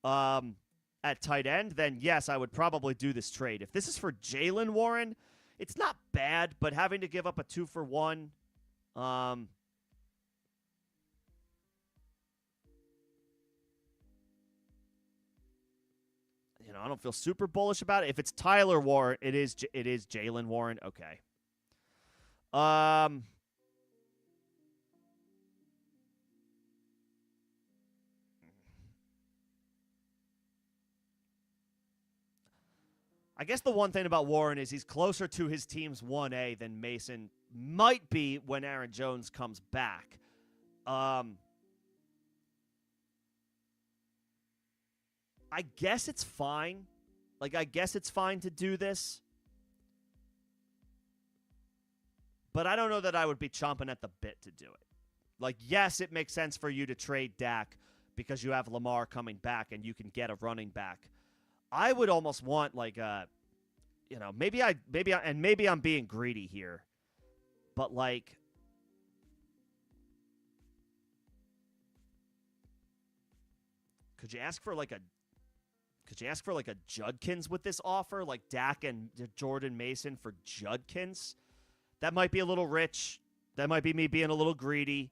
at tight end, then yes, I would probably do this trade. If this is for Jalen Warren, it's not bad, but having to give up a 2-for-1, I don't feel super bullish about it. If it's Tyler Warren, it is Jalen Warren. Okay. I guess the one thing about Warren is he's closer to his team's 1A than Mason might be when Aaron Jones comes back. I guess it's fine. Like, I guess it's fine to do this. But I don't know that I would be chomping at the bit to do it. Like, yes, it makes sense for you to trade Dak because you have Lamar coming back and you can get a running back. I would almost want like maybe I'm being greedy here, but like could you ask for like a Judkins with this offer, like Dak and Jordan Mason for Judkins? That might be a little rich. That might be me being a little greedy.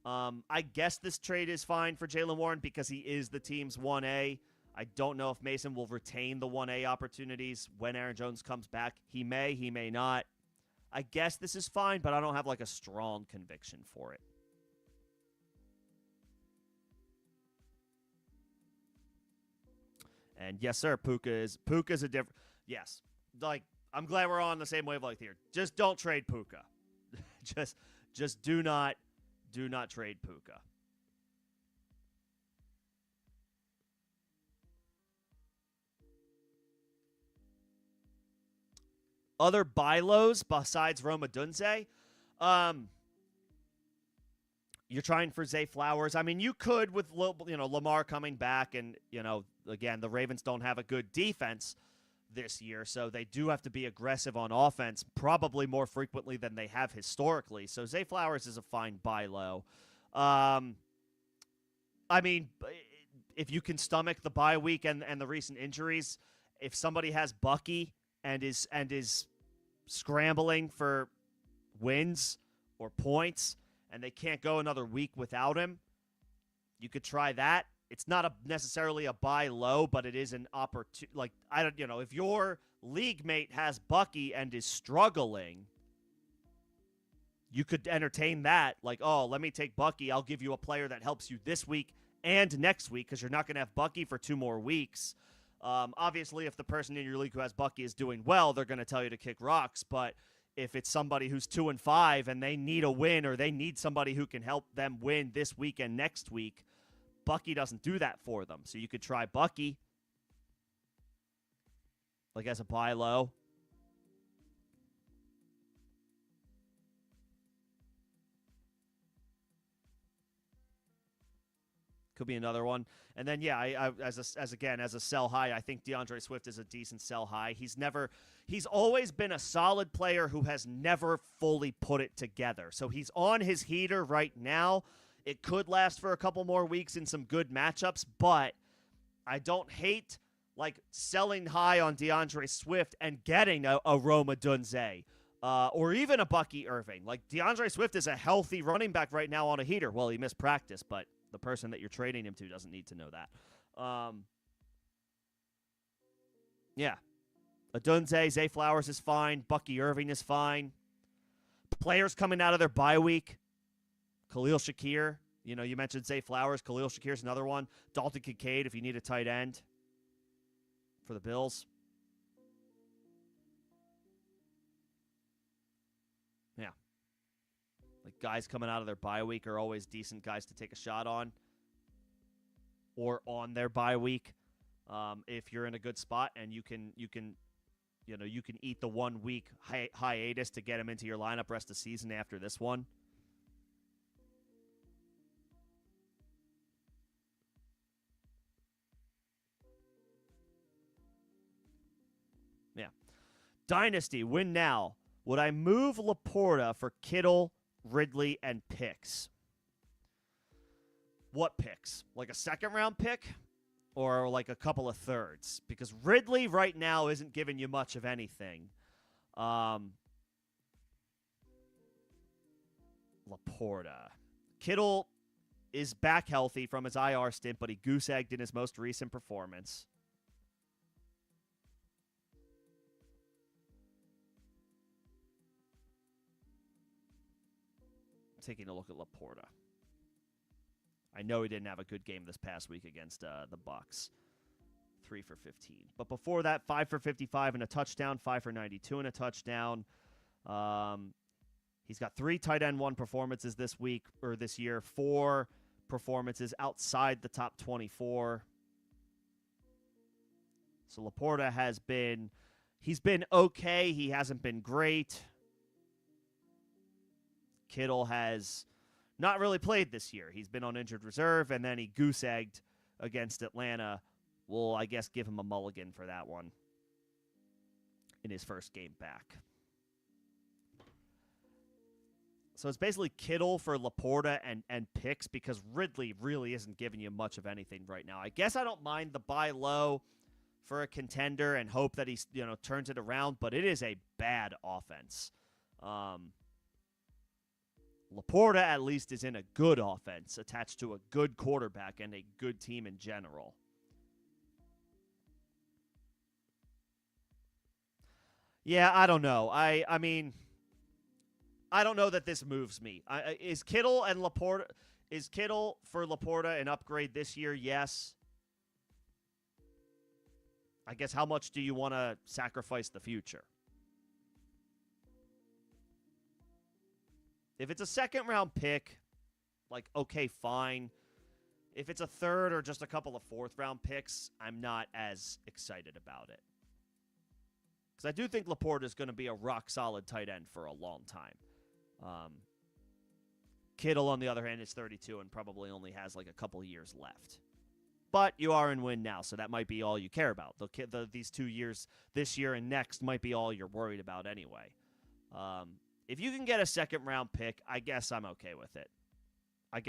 I guess this trade is fine for Jaylen Warren because he is the team's 1A. I don't know if Mason will retain the 1A opportunities when Aaron Jones comes back. He may not. I guess this is fine, but I don't have like a strong conviction for it. And yes, sir, Puka's a different. Yes, like I'm glad we're on the same wavelength here. Just don't trade Puka. just do not trade Puka. Other buy lows besides Rome Odunze, you're trying for Zay Flowers. I mean, you could with Lamar coming back, and again, the Ravens don't have a good defense this year, so they do have to be aggressive on offense, probably more frequently than they have historically. So Zay Flowers is a fine buy low. I mean, if you can stomach the bye week and the recent injuries, if somebody has Bucky and is scrambling for wins or points, and they can't go another week without him, you could try that. It's not necessarily a buy low, but it is an opportunity. Like, if your league mate has Bucky and is struggling, you could entertain that. Like, oh, let me take Bucky. I'll give you a player that helps you this week and next week because you're not going to have Bucky for 2 more weeks. Obviously, if the person in your league who has Bucky is doing well, they're going to tell you to kick rocks. But if it's somebody who's 2-5 and they need a win, or they need somebody who can help them win this week and next week, Bucky doesn't do that for them. So you could try Bucky, like as a buy low. Could be another one. And then, yeah, as a sell high, I think DeAndre Swift is a decent sell high. He's always been a solid player who has never fully put it together. So he's on his heater right now. It could last for a couple more weeks in some good matchups, but I don't hate like selling high on DeAndre Swift and getting a Rome Odunze or even a Bucky Irving. Like, DeAndre Swift is a healthy running back right now on a heater. Well, he missed practice, but the person that you're trading him to doesn't need to know that. Yeah. Odunze, Zay Flowers is fine. Bucky Irving is fine. Players coming out of their bye week. Khalil Shakir. You mentioned Zay Flowers. Khalil Shakir's another one. Dalton Kincaid if you need a tight end for the Bills. Yeah. Like, guys coming out of their bye week are always decent guys to take a shot on, or on their bye week. If you're in a good spot and you can eat the 1 week hiatus to get him into your lineup rest of the season after this one. Yeah. Dynasty, win now. Would I move Laporta for Kittle, Ridley, and picks? What picks? Like a second-round pick? Or like a couple of thirds? Because Ridley right now isn't giving you much of anything. Laporta. Kittle is back healthy from his IR stint, but he goose-egged in his most recent performance. Taking a look at Laporta. I know he didn't have a good game this past week against the Bucs. 3 for 15. But before that, 5 for 55 and a touchdown, 5 for 92 and a touchdown. He's got 3 tight end 1 performances this week or this year, 4 performances outside the top 24. So Laporta he's been okay. He hasn't been great. Kittle has not really played this year. He's been on injured reserve, and then he goose-egged against Atlanta. We'll, I guess, give him a mulligan for that one in his first game back. So it's basically Kittle for Laporta and picks because Ridley really isn't giving you much of anything right now. I guess I don't mind the buy low for a contender and hope that he turns it around, but it is a bad offense. Laporta at least is in a good offense attached to a good quarterback and a good team in general. Yeah, I don't know. I mean, I don't know that this moves me. Is Kittle for Laporta an upgrade this year? Yes. I guess how much do you want to sacrifice the future? If it's a second-round pick, like, okay, fine. If it's a third or just a couple of fourth-round picks, I'm not as excited about it. Because I do think Laporta is going to be a rock-solid tight end for a long time. Kittle, on the other hand, is 32 and probably only has like a couple years left. But you are in win now, so that might be all you care about. These 2 years, this year and next, might be all you're worried about anyway. If you can get a second-round pick, I guess I'm okay with it. Like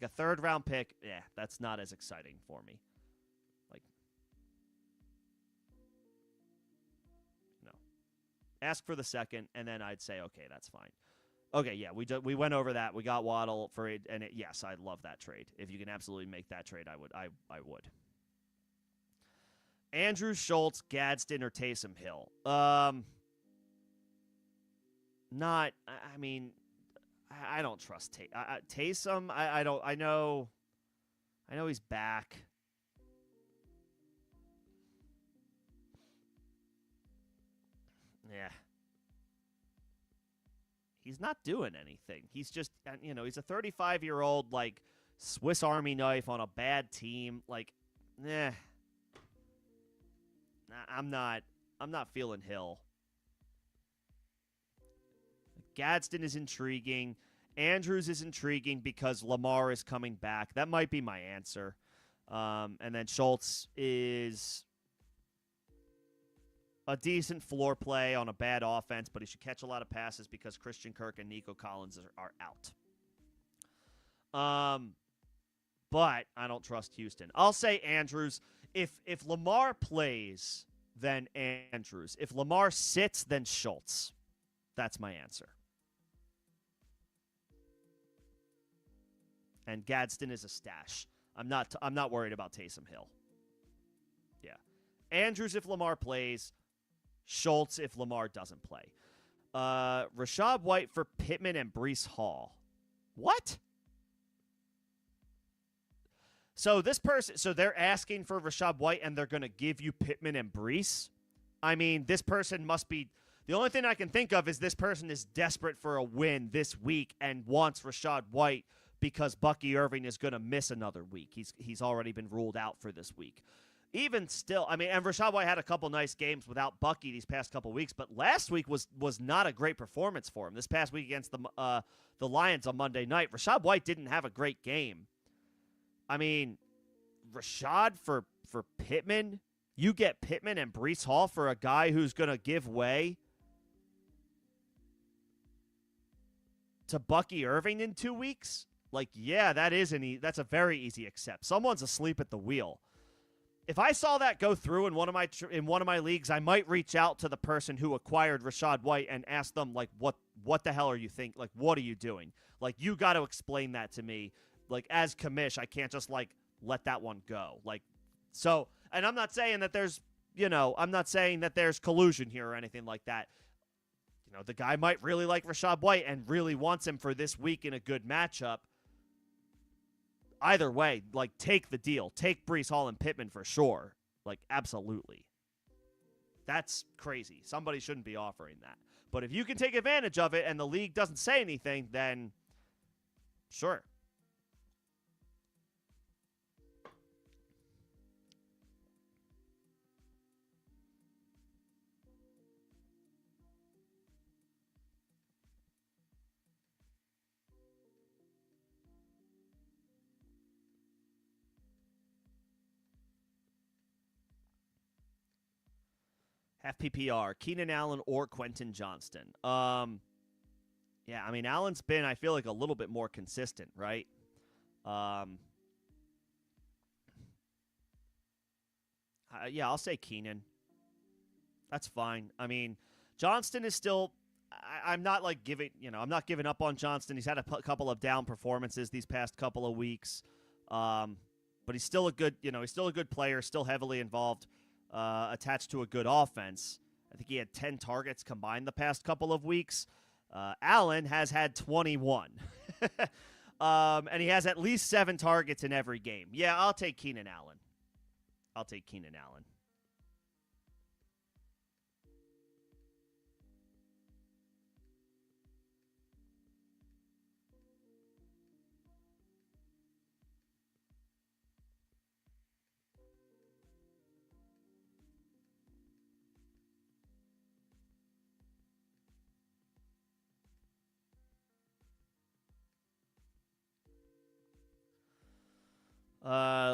a third-round pick, that's not as exciting for me. Ask for the second, and then I'd say, okay, that's fine. Okay, yeah, we went over that. We got Waddle for it, and yes, I'd love that trade. If you can absolutely make that trade, I would. I would. Andrews, Schultz, Gadsden, or Taysom Hill. Not. I mean, I don't trust Taysom. I don't. I know he's back. Yeah. He's not doing anything. He's just, he's a 35-year-old, like, Swiss Army knife on a bad team. Like, I'm not feeling Hill. Gadsden is intriguing. Andrews is intriguing because Lamar is coming back. That might be my answer. And then Schultz is a decent floor play on a bad offense, but he should catch a lot of passes because Christian Kirk and Nico Collins are out. But I don't trust Houston. I'll say Andrews. If Lamar plays, then Andrews. If Lamar sits, then Schultz. That's my answer. And Gadsden is a stash. I'm not worried about Taysom Hill. Yeah. Andrews if Lamar plays. Schultz if Lamar doesn't play. Rachaad White for Pittman and Breece Hall. What? So they're asking for Rachaad White and they're going to give you Pittman and Breece? I mean, this person must be... The only thing I can think of is this person is desperate for a win this week and wants Rachaad White because Bucky Irving is going to miss another week. He's already been ruled out for this week. Even still, I mean, and Rachaad White had a couple nice games without Bucky these past couple weeks, but last week was not a great performance for him. This past week against the Lions on Monday night, Rachaad White didn't have a great game. I mean, Rachaad for Pittman, you get Pittman and Breece Hall for a guy who's going to give way to Bucky Irving in 2 weeks? Like, yeah, that's a very easy accept. Someone's asleep at the wheel. If I saw that go through in one of my leagues, I might reach out to the person who acquired Rachaad White and ask them, like, what the hell are you thinking? Like, what are you doing? Like, you got to explain that to me. Like, as commish, I can't just, like, let that one go. Like, so, and I'm not saying that there's collusion here or anything like that. The guy might really like Rachaad White and really wants him for this week in a good matchup. either way, like, take the deal. Take Breece Hall and Pittman for sure. Like, absolutely. That's crazy. Somebody shouldn't be offering that. But if you can take advantage of it and the league doesn't say anything, then sure. Half PPR, Keenan Allen or Quentin Johnston. Yeah, I mean, Allen's been, I feel like, a little bit more consistent, right? Um, yeah, I'll say Keenan. That's fine. I mean, Johnston is still. I'm not like giving, I'm not giving up on Johnston. He's had a couple of down performances these past couple of weeks, but he's still a good, he's still a good player, still heavily involved, attached to a good offense. I think he had 10 targets combined the past couple of weeks. Allen has had 21, and he has at least 7 targets in every game. Yeah, I'll take Keenan Allen. I'll take Keenan Allen.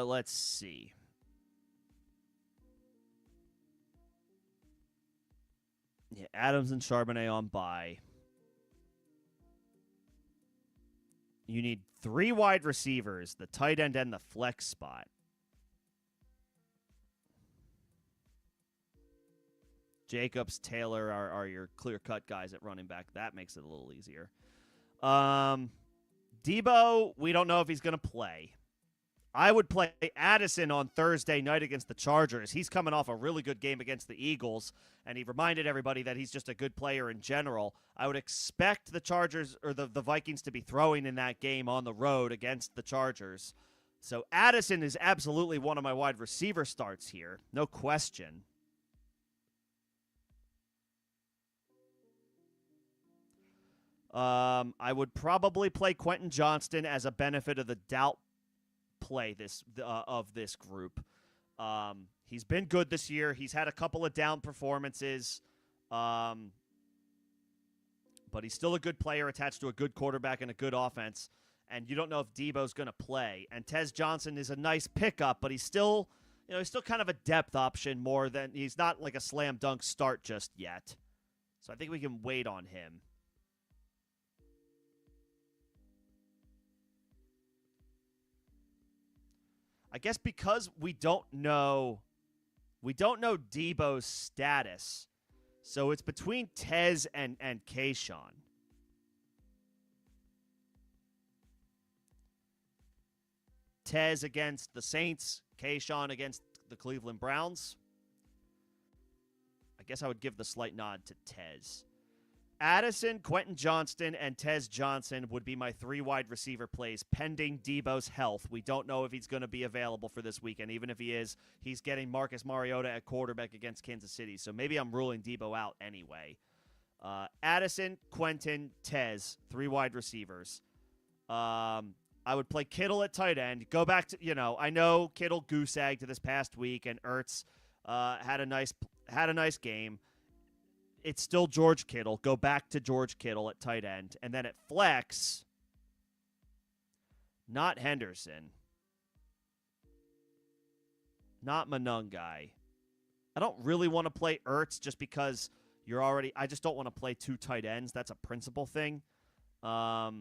Let's see. Yeah, Adams and Charbonnet on bye. You need 3 wide receivers, the tight end and the flex spot. Jacobs, Taylor are your clear-cut guys at running back. That makes it a little easier. Debo, we don't know if he's going to play. I would play Addison on Thursday night against the Chargers. He's coming off a really good game against the Eagles, and he reminded everybody that he's just a good player in general. I would expect the Chargers or the Vikings to be throwing in that game on the road against the Chargers. So Addison is absolutely one of my wide receiver starts here. No question. I would probably play Quentin Johnston as a benefit of the doubt play of this group. He's been good this year. He's had a couple of down performances, but he's still a good player attached to a good quarterback and a good offense. And you don't know if Debo's going to play. And Tez Johnson is a nice pickup, but he's still, he's still kind of a depth option more than he's not like a slam dunk start just yet. So I think we can wait on him. I guess because we don't know Debo's status, so it's between Tez and Kayshawn. Tez against the Saints, Kayshawn against the Cleveland Browns. I guess I would give the slight nod to Tez. Addison, Quentin Johnston, and Tez Johnson would be my 3 wide receiver plays pending Debo's health. We don't know if he's going to be available for this weekend. Even if he is, he's getting Marcus Mariota at quarterback against Kansas City. So maybe I'm ruling Debo out anyway. Addison, Quentin, Tez, 3 wide receivers. I would play Kittle at tight end. Go back to, I know Kittle goose-egged this past week, and Ertz had a nice game. It's still George Kittle. Go back to George Kittle at tight end. And then at flex, not Henderson. Not Monungai. I don't really want to play Ertz just because I just don't want to play 2 tight ends. That's a principle thing. Do I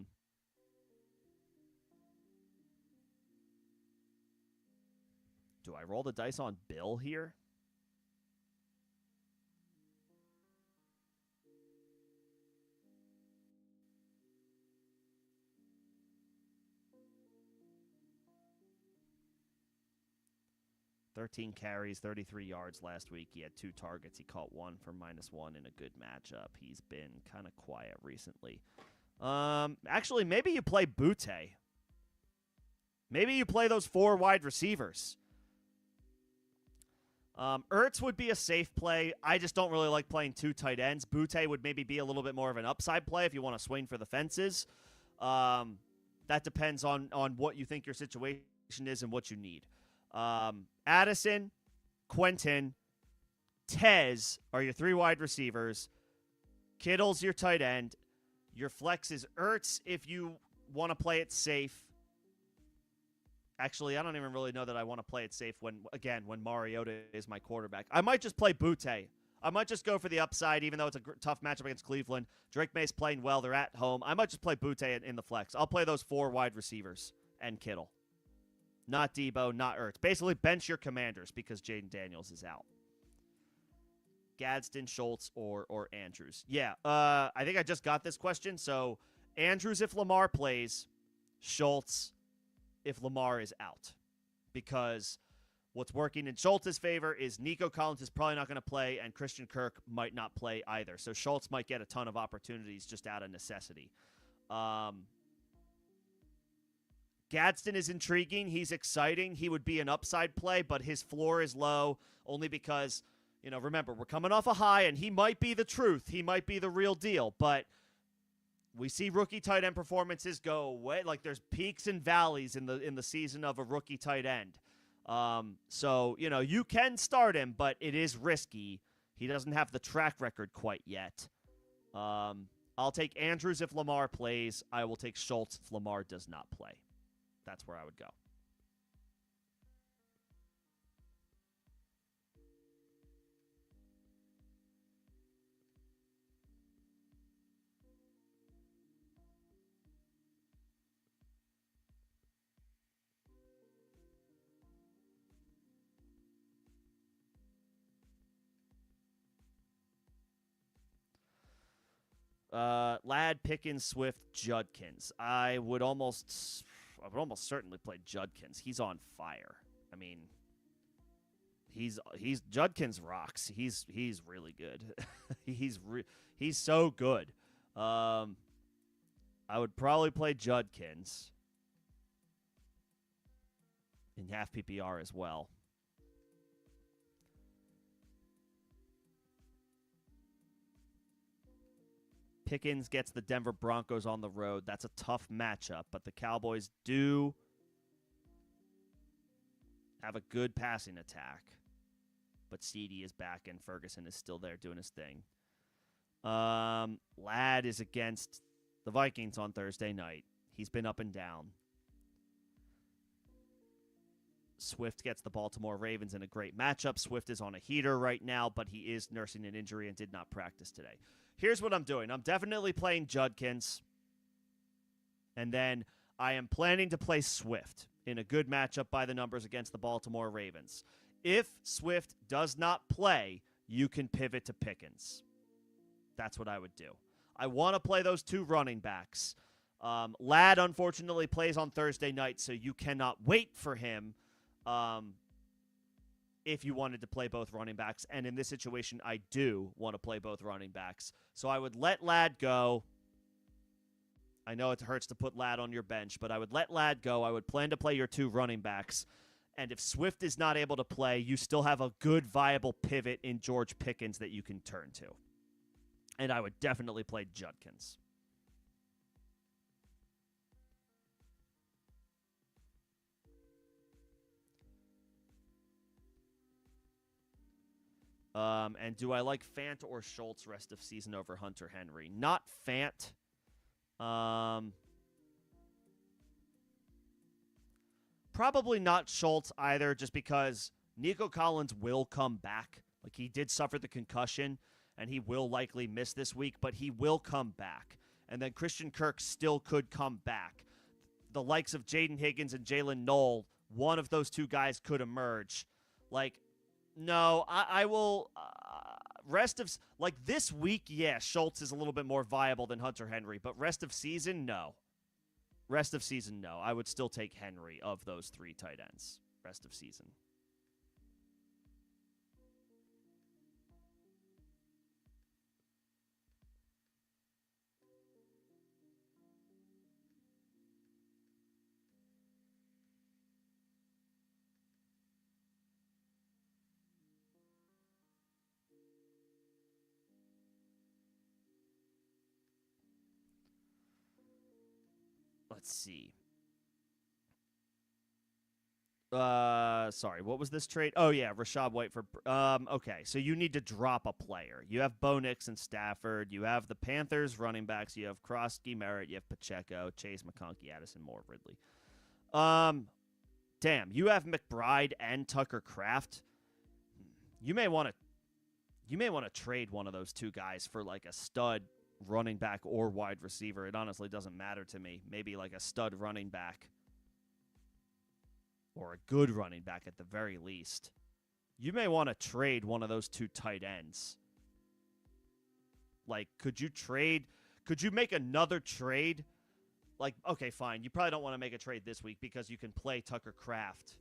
roll the dice on Bill here? $13 carries, 33 yards last week. He had 2 targets. He caught 1 for -1 in a good matchup. He's been kind of quiet recently. Actually, maybe you play Butte. Maybe you play those 4 wide receivers. Ertz would be a safe play. I just don't really like playing 2 tight ends. Butte would maybe be a little bit more of an upside play if you want to swing for the fences. That depends on what you think your situation is and what you need. Addison, Quentin, Tez are your 3 wide receivers. Kittle's your tight end. Your flex is Ertz if you want to play it safe. Actually, I don't even really know that I want to play it safe when Mariota is my quarterback. I might just play Butte. I might just go for the upside, even though it's a tough matchup against Cleveland. Drake May's playing well. They're at home. I might just play Butte in the flex. I'll play those 4 wide receivers and Kittle. Not Debo, not Ertz. Basically, bench your commanders because Jaden Daniels is out. Gadsden, Schultz, or Andrews. Yeah, I think I just got this question. So, Andrews if Lamar plays, Schultz if Lamar is out. Because what's working in Schultz's favor is Nico Collins is probably not going to play, and Christian Kirk might not play either. So, Schultz might get a ton of opportunities just out of necessity. Gadsden is intriguing. He's exciting. He would be an upside play, but his floor is low only because, remember, we're coming off a high, and he might be the truth. He might be the real deal, but we see rookie tight end performances go away. Like, there's peaks and valleys in the season of a rookie tight end. So, you can start him, but it is risky. He doesn't have the track record quite yet. I'll take Andrews if Lamar plays. I will take Schultz if Lamar does not play. That's where I would go. Ladd, Pickens, Swift, Judkins. I would almost certainly play Judkins. He's on fire. I mean, he's Judkins rocks. He's really good. he's so good. I would probably play Judkins in half PPR as well. Pickens gets the Denver Broncos on the road. That's a tough matchup, but the Cowboys do have a good passing attack. But CeeDee is back and Ferguson is still there doing his thing. Ladd is against the Vikings on Thursday night. He's been up and down. Swift gets the Baltimore Ravens in a great matchup. Swift is on a heater right now, but he is nursing an injury and did not practice today. Here's what I'm doing. I'm definitely playing Judkins. And then I am planning to play Swift in a good matchup by the numbers against the Baltimore Ravens. If Swift does not play, you can pivot to Pickens. That's what I would do. I want to play those 2 running backs. Ladd, unfortunately, plays on Thursday night, so you cannot wait for him if you wanted to play both running backs. And in this situation, I do want to play both running backs. So I would let Ladd go. I know it hurts to put Ladd on your bench, but I would let Ladd go. I would plan to play your 2 running backs. And if Swift is not able to play, you still have a good, viable pivot in George Pickens that you can turn to. And I would definitely play Judkins. And do I like Fant or Schultz rest of season over Hunter Henry? Not Fant. Probably not Schultz either, just because Nico Collins will come back. Like, he did suffer the concussion, and he will likely miss this week, but he will come back. And then Christian Kirk still could come back. The likes of Jaden Higgins and Jalen Knoll, one of those 2 guys could emerge. Like, no, I will rest of like this week, yeah, Schultz is a little bit more viable than Hunter Henry, but rest of season, no. Rest of season, no. I would still take Henry of those 3 tight ends. Rest of season. let's see. Sorry, what was this trade? Oh yeah, Rashad White for okay, so you need to drop a player. You have Bo Nix and Stafford, you have the Panthers running backs, you have Krosky, Merritt, you have Pacheco, Chase, McConkey, Addison, Moore, Ridley. Damn, you have McBride and Tucker Kraft. You may want to trade one of those two guys for like a stud running back or wide receiver. It honestly doesn't matter to me. Maybe like a stud running back. Or a good running back at the very least. You may want to trade one of those two tight ends. Like, could you make another trade? Like, okay, fine. You probably don't want to make a trade this week because you can play Tucker Kraft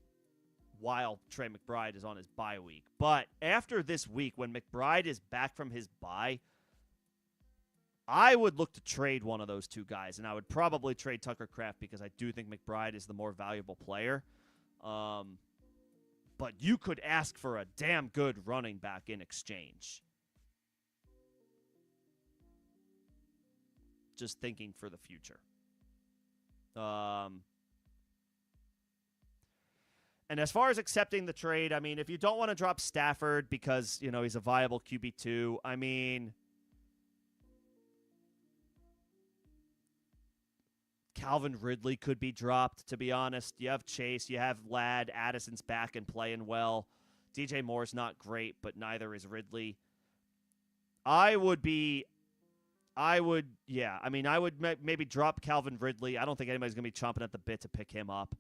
while Trey McBride is on his bye week. But after this week, when McBride is back from his bye, I would look to trade one of those two guys, and I would probably trade Tucker Kraft because I do think McBride is the more valuable player. But you could ask for a damn good running back in exchange. Just thinking for the future. And as far as accepting the trade, I mean, if you don't want to drop Stafford because, you know, he's a viable QB2, I mean, Calvin Ridley could be dropped, to be honest. You have Chase, you have Ladd, Addison's back and playing well. DJ Moore's not great, but neither is Ridley. I would maybe drop Calvin Ridley. I don't think anybody's going to be chomping at the bit to pick him up.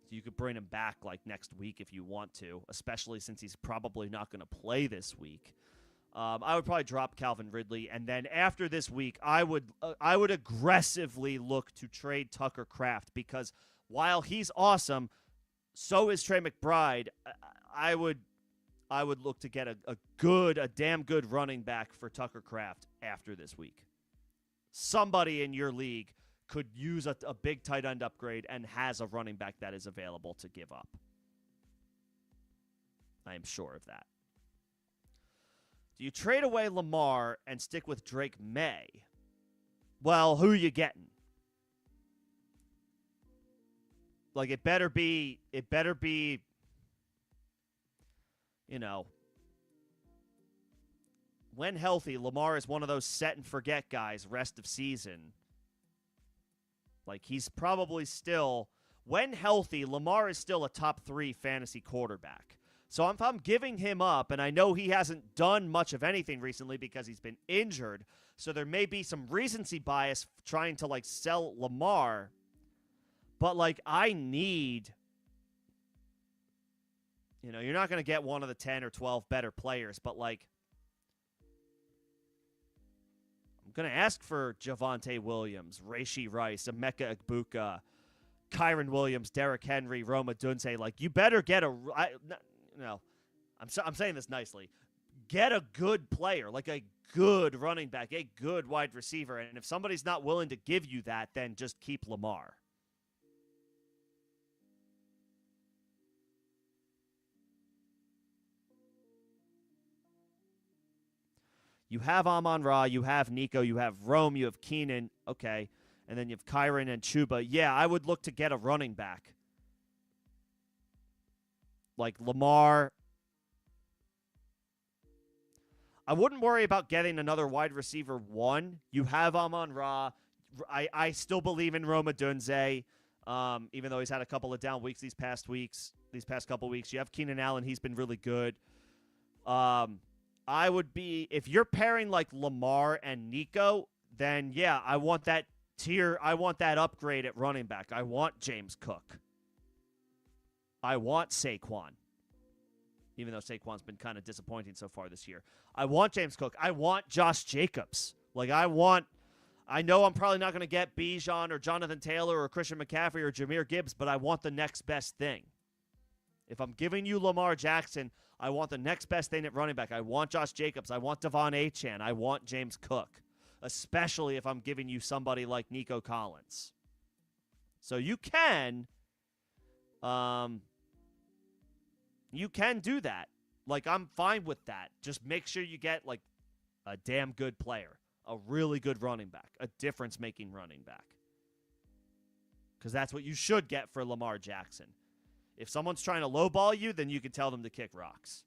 You could bring him back like next week if you want to, especially since he's probably not going to play this week. I would probably drop Calvin Ridley, and then after this week, I would aggressively look to trade Tucker Kraft because while he's awesome, so is Trey McBride. I would look to get a damn good running back for Tucker Kraft after this week. Somebody in your league could use a big tight end upgrade and has a running back that is available to give up. I am sure of that. Do you trade away Lamar and stick with Drake May? Well, who are you getting? Like, it better be, you know, when healthy, Lamar is one of those set and forget guys rest of season. Like, he's probably still, when healthy, Lamar is still a top 3 fantasy quarterback. So if I'm giving him up, and I know he hasn't done much of anything recently because he's been injured, so there may be some recency bias trying to, like, sell Lamar. But, like, I need, you know, you're not going to get one of the 10 or 12 better players, but, like, I'm going to ask for Javonte Williams, Rashee Rice, Emeka Egbuka, Kyron Williams, Derrick Henry, Rome Odunze. Like, you better get no, I'm saying this nicely. Get a good player, like a good running back, a good wide receiver. And if somebody's not willing to give you that, then just keep Lamar. You have Amon-Ra, you have Nico, you have Rome, you have Keenan. Okay. And then you have Kyron and Chuba. Yeah, I would look to get a running back. Like Lamar. I wouldn't worry about getting another wide receiver 1. You have Amon-Ra. I still believe in Rome Odunze, even though he's had a couple of down weeks these past couple weeks. You have Keenan Allen. He's been really good. I would be, if you're pairing like Lamar and Nico, then yeah, I want that tier. I want that upgrade at running back. I want James Cook. I want Saquon, even though Saquon's been kind of disappointing so far this year. I want James Cook. I want Josh Jacobs. Like, I know I'm probably not going to get Bijan or Jonathan Taylor or Christian McCaffrey or Jahmyr Gibbs, but I want the next best thing. If I'm giving you Lamar Jackson, I want the next best thing at running back. I want Josh Jacobs. I want Devon Achane. I want James Cook, especially if I'm giving you somebody like Nico Collins. So you can do that. Like, I'm fine with that. Just make sure you get, like, a damn good player, a really good running back, a difference-making running back. because that's what you should get for Lamar Jackson. If someone's trying to lowball you, then you can tell them to kick rocks.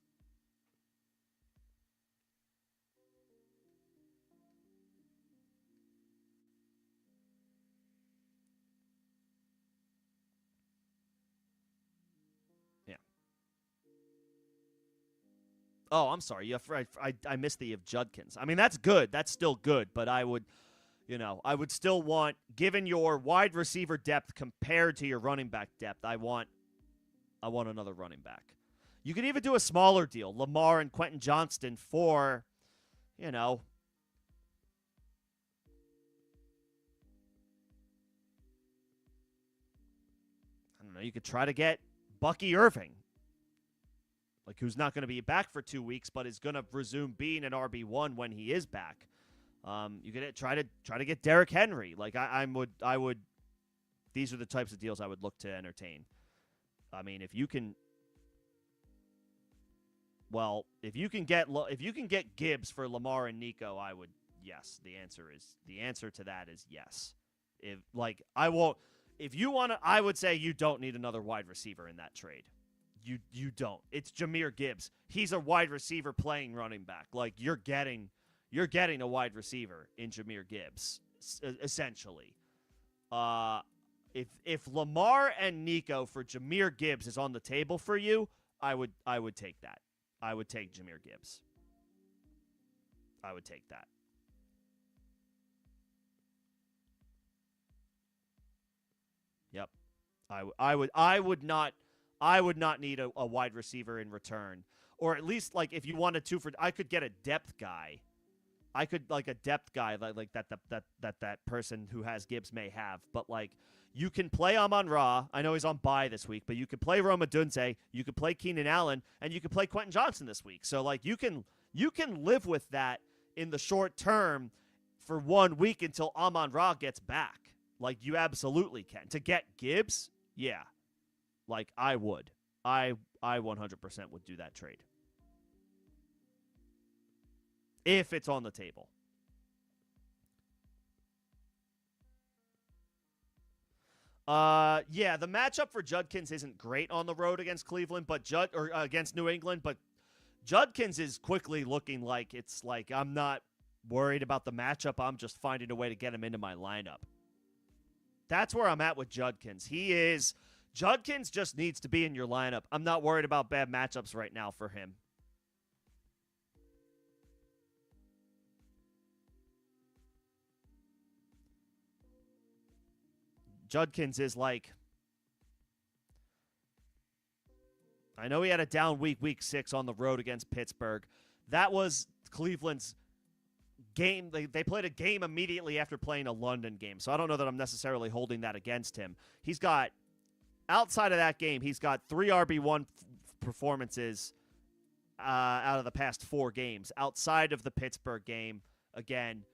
Yeah. Oh, I'm sorry. I missed the of Judkins. I mean, that's good. That's still good, but I would still want, given your wide receiver depth compared to your running back depth, I want another running back. You could even do a smaller deal, Lamar and Quentin Johnston for, I don't know, you could try to get Bucky Irving, like who's not going to be back for 2 weeks, but is going to resume being an RB1 when he is back. You could try to get Derrick Henry. Like I would. These are the types of deals I would look to entertain. I mean, if you can get Gibbs for Lamar and Nico, I would. Yes, the answer to that is yes. If you want to, I would say you don't need another wide receiver in that trade. You don't. It's Jahmyr Gibbs. He's a wide receiver playing running back. Like you're getting a wide receiver in Jahmyr Gibbs, essentially. If Lamar and Nico for Jahmyr Gibbs is on the table for you, I would take that. I would take Jahmyr Gibbs. I would take that. Yep. I would not need a wide receiver in return, or at least like if you wanted to I could get a depth guy. I could like a depth guy like that person who has Gibbs may have, but like you can play Amon-Ra. I know he's on bye this week, but you could play Rome Odunze, you could play Keenan Allen, and you could play Quentin Johnson this week. So like you can live with that in the short term for 1 week until Amon-Ra gets back. Like you absolutely can. To get Gibbs, yeah. Like I would. I 100% would do that trade. If it's on the table. Yeah, the matchup for Judkins isn't great on the road against Cleveland, but against New England, but Judkins is quickly looking like it's like I'm not worried about the matchup. I'm just finding a way to get him into my lineup. That's where I'm at with Judkins. Judkins just needs to be in your lineup. I'm not worried about bad matchups right now for him. Judkins is like, I know he had a down week 6 on the road against Pittsburgh. That was Cleveland's game. They played a game immediately after playing a London game, so I don't know that I'm necessarily holding that against him. Outside of that game, he's got 3 RB1 performances out of the past 4 games. Outside of the Pittsburgh game, again,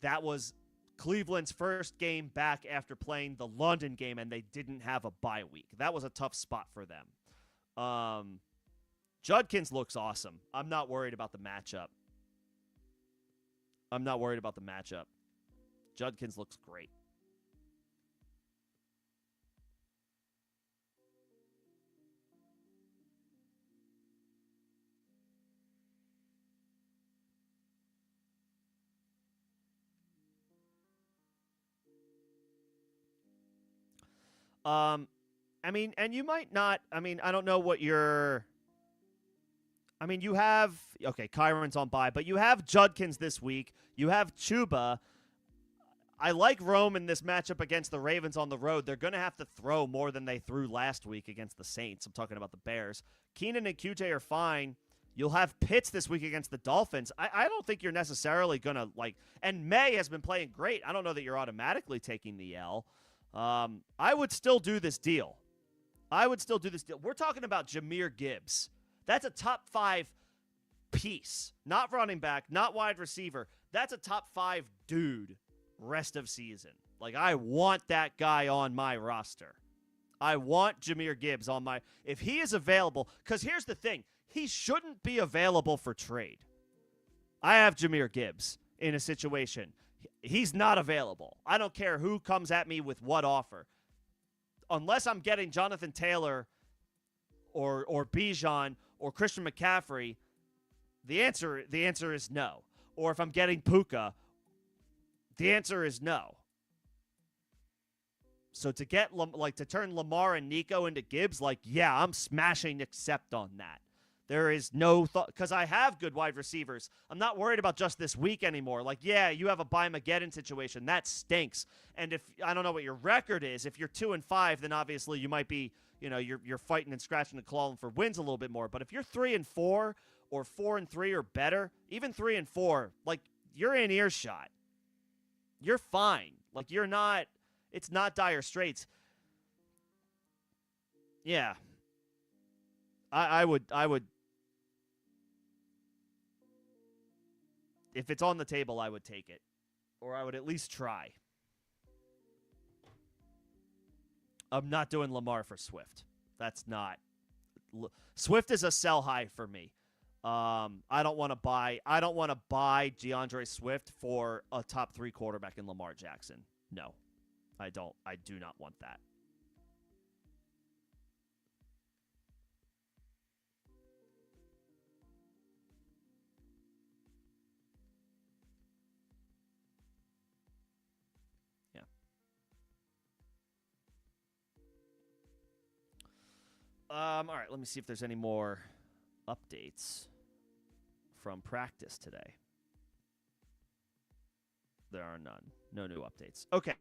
that was Cleveland's first game back after playing the London game, and they didn't have a bye week. That was a tough spot for them. Judkins looks awesome. I'm not worried about the matchup. Judkins looks great. I mean, and you might not, I mean, I don't know what your, I mean, you have, okay, Kyron's on bye, but you have Judkins this week. You have Chuba. I like Rome in this matchup against the Ravens on the road. They're going to have to throw more than they threw last week against the Saints. I'm talking about the Bears. Keenan and QJ are fine. You'll have Pitts this week against the Dolphins. I don't think you're necessarily going to, like, and May has been playing great. I don't know that you're automatically taking the L. I would still do this deal. We're talking about Jahmyr Gibbs. That's a top 5 piece. Not running back, not wide receiver. That's a top 5 dude rest of season. Like, I want that guy on my roster. I want Jahmyr Gibbs on my... If he is available... Because here's the thing. He shouldn't be available for trade. I have Jahmyr Gibbs in a situation. He's not available. I don't care who comes at me with what offer. unless I'm getting Jonathan Taylor or Bijan or Christian McCaffrey, the answer is no. Or if I'm getting Puka, the answer is no. So to get to turn Lamar and Nico into Gibbs, yeah, I'm smashing accept on that. There is no thought, because I have good wide receivers. I'm not worried about just this week anymore. Yeah, you have a buy-mageddon situation. That stinks. And if I don't know what your record is, if you're 2-5, then obviously you might be, you're fighting and scratching and clawing for wins a little bit more. But if you're 3-4 or 4-3 or better, even 3-4, you're in earshot. You're fine. You're not. It's not dire straits. Yeah. I would. If it's on the table, I would take it. Or I would at least try. I'm not doing Lamar for Swift. That's not. Swift is a sell high for me. I don't want to buy DeAndre Swift for a top 3 quarterback in Lamar Jackson. No, I don't. I do not want that. Yeah. All right, let me see if there's any more updates from practice today. There are none. No new updates. Okay.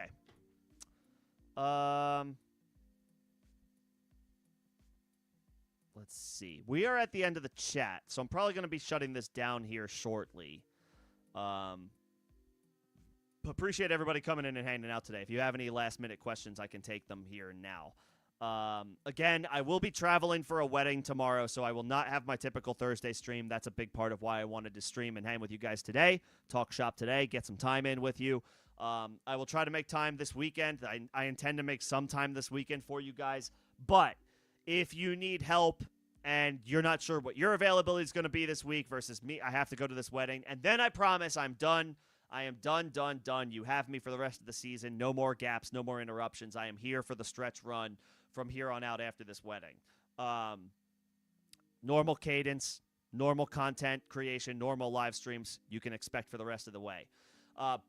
Let's see. We are at the end of the chat, so I'm probably going to be shutting this down here shortly. Appreciate everybody coming in and hanging out today. If you have any last-minute questions, I can take them here and now. Again, I will be traveling for a wedding tomorrow, so I will not have my typical Thursday stream. That's a big part of why I wanted to stream and hang with you guys today, talk shop today, get some time in with you. I will try to make time this weekend. I intend to make some time this weekend for you guys, but if you need help and you're not sure what your availability is going to be this week versus me, I have to go to this wedding, and then I promise I'm done. I am done. You have me for the rest of the season. No more gaps, no more interruptions. I am here for the stretch run from here on out after this wedding. Normal cadence, normal content creation, normal live streams you can expect for the rest of the way.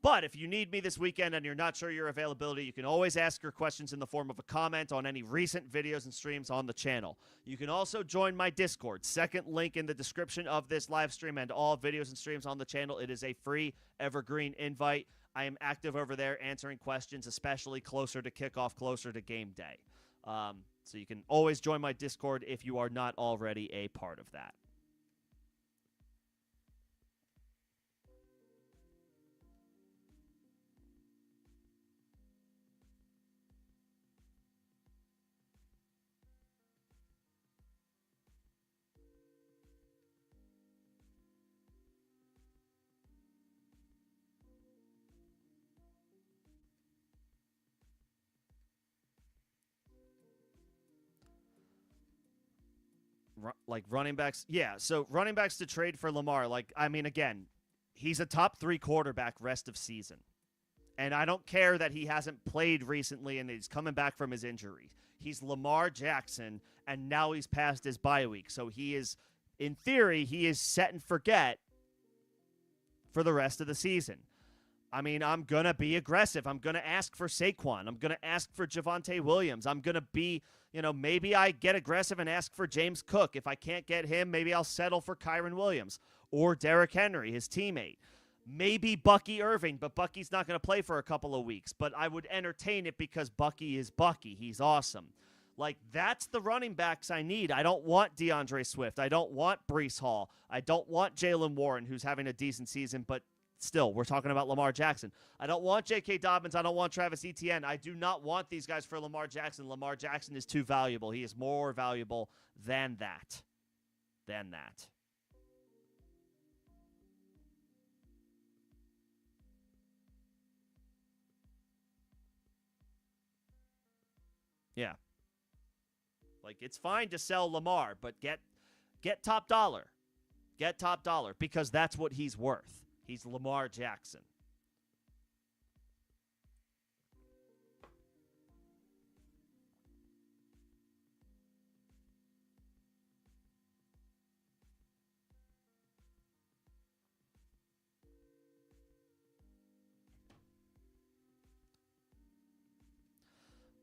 But if you need me this weekend and you're not sure your availability, you can always ask your questions in the form of a comment on any recent videos and streams on the channel. You can also join my Discord. Second link in the description of this live stream and all videos and streams on the channel. It is a free evergreen invite. I am active over there answering questions, especially closer to kickoff, closer to game day. So you can always join my Discord if you are not already a part of that. Running backs. Yeah, so running backs to trade for Lamar. Again, he's a top 3 quarterback rest of season. And I don't care that he hasn't played recently and he's coming back from his injury. He's Lamar Jackson, and now he's past his bye week. So he is, in theory, he is set and forget for the rest of the season. I'm going to be aggressive. I'm going to ask for Saquon. I'm going to ask for Javonte Williams. I'm going to be, maybe I get aggressive and ask for James Cook. If I can't get him, maybe I'll settle for Kyron Williams or Derrick Henry, his teammate. Maybe Bucky Irving, but Bucky's not going to play for a couple of weeks. But I would entertain it because Bucky is Bucky. He's awesome. That's the running backs I need. I don't want DeAndre Swift. I don't want Breece Hall. I don't want Jaylen Warren, who's having a decent season, but still, we're talking about Lamar Jackson. I don't want J.K. Dobbins. I don't want Travis Etienne. I do not want these guys for Lamar Jackson. Lamar Jackson is too valuable. He is more valuable than that. Yeah. It's fine to sell Lamar, but get top dollar. Get top dollar because that's what he's worth. He's Lamar Jackson.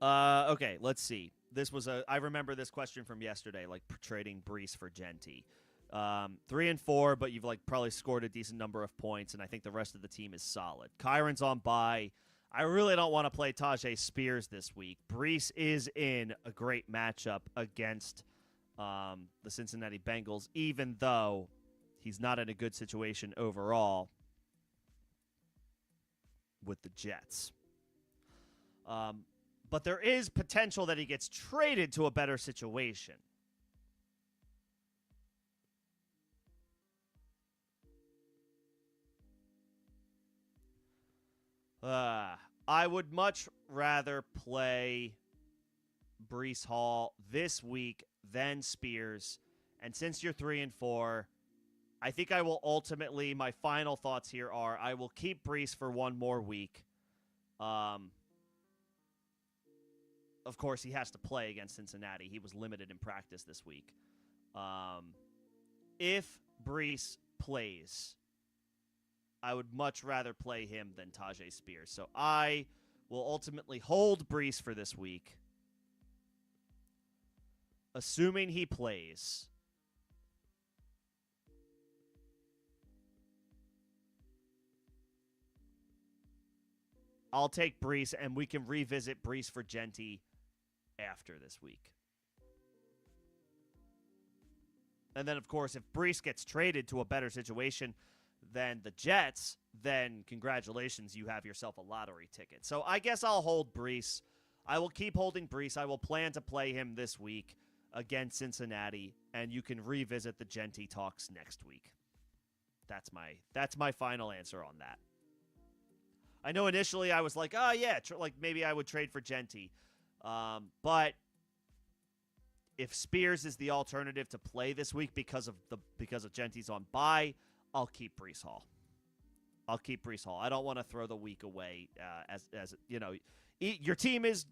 Okay, let's see. I remember this question from yesterday, like trading Brees for Genti. 3-4, but you've like probably scored a decent number of points, and I think the rest of the team is solid. Kyron's on bye. I really don't want to play Tajay Spears this week. Brees is in a great matchup against the Cincinnati Bengals, even though he's not in a good situation overall with the Jets. But there is potential that he gets traded to a better situation. I would much rather play Brees Hall this week than Spears. And since you're 3-4, I think I will ultimately, my final thoughts here are I will keep Brees for one more week. Of course, he has to play against Cincinnati. He was limited in practice this week. If Brees plays, I would much rather play him than Tajay Spears. So I will ultimately hold Brees for this week. Assuming he plays. I'll take Brees, and we can revisit Brees for Genti after this week. And then, of course, if Brees gets traded to a better situation than the Jets, then congratulations, you have yourself a lottery ticket. So I guess I'll hold Brees. I will keep holding Brees. I will plan to play him this week against Cincinnati, and you can revisit the Genti talks next week. That's my final answer on that. I know initially I was like, oh yeah, like maybe I would trade for Genti, but if Spears is the alternative to play this week because of Genti's on bye, I'll keep Brees Hall. I don't want to throw the week away. As you know, your team is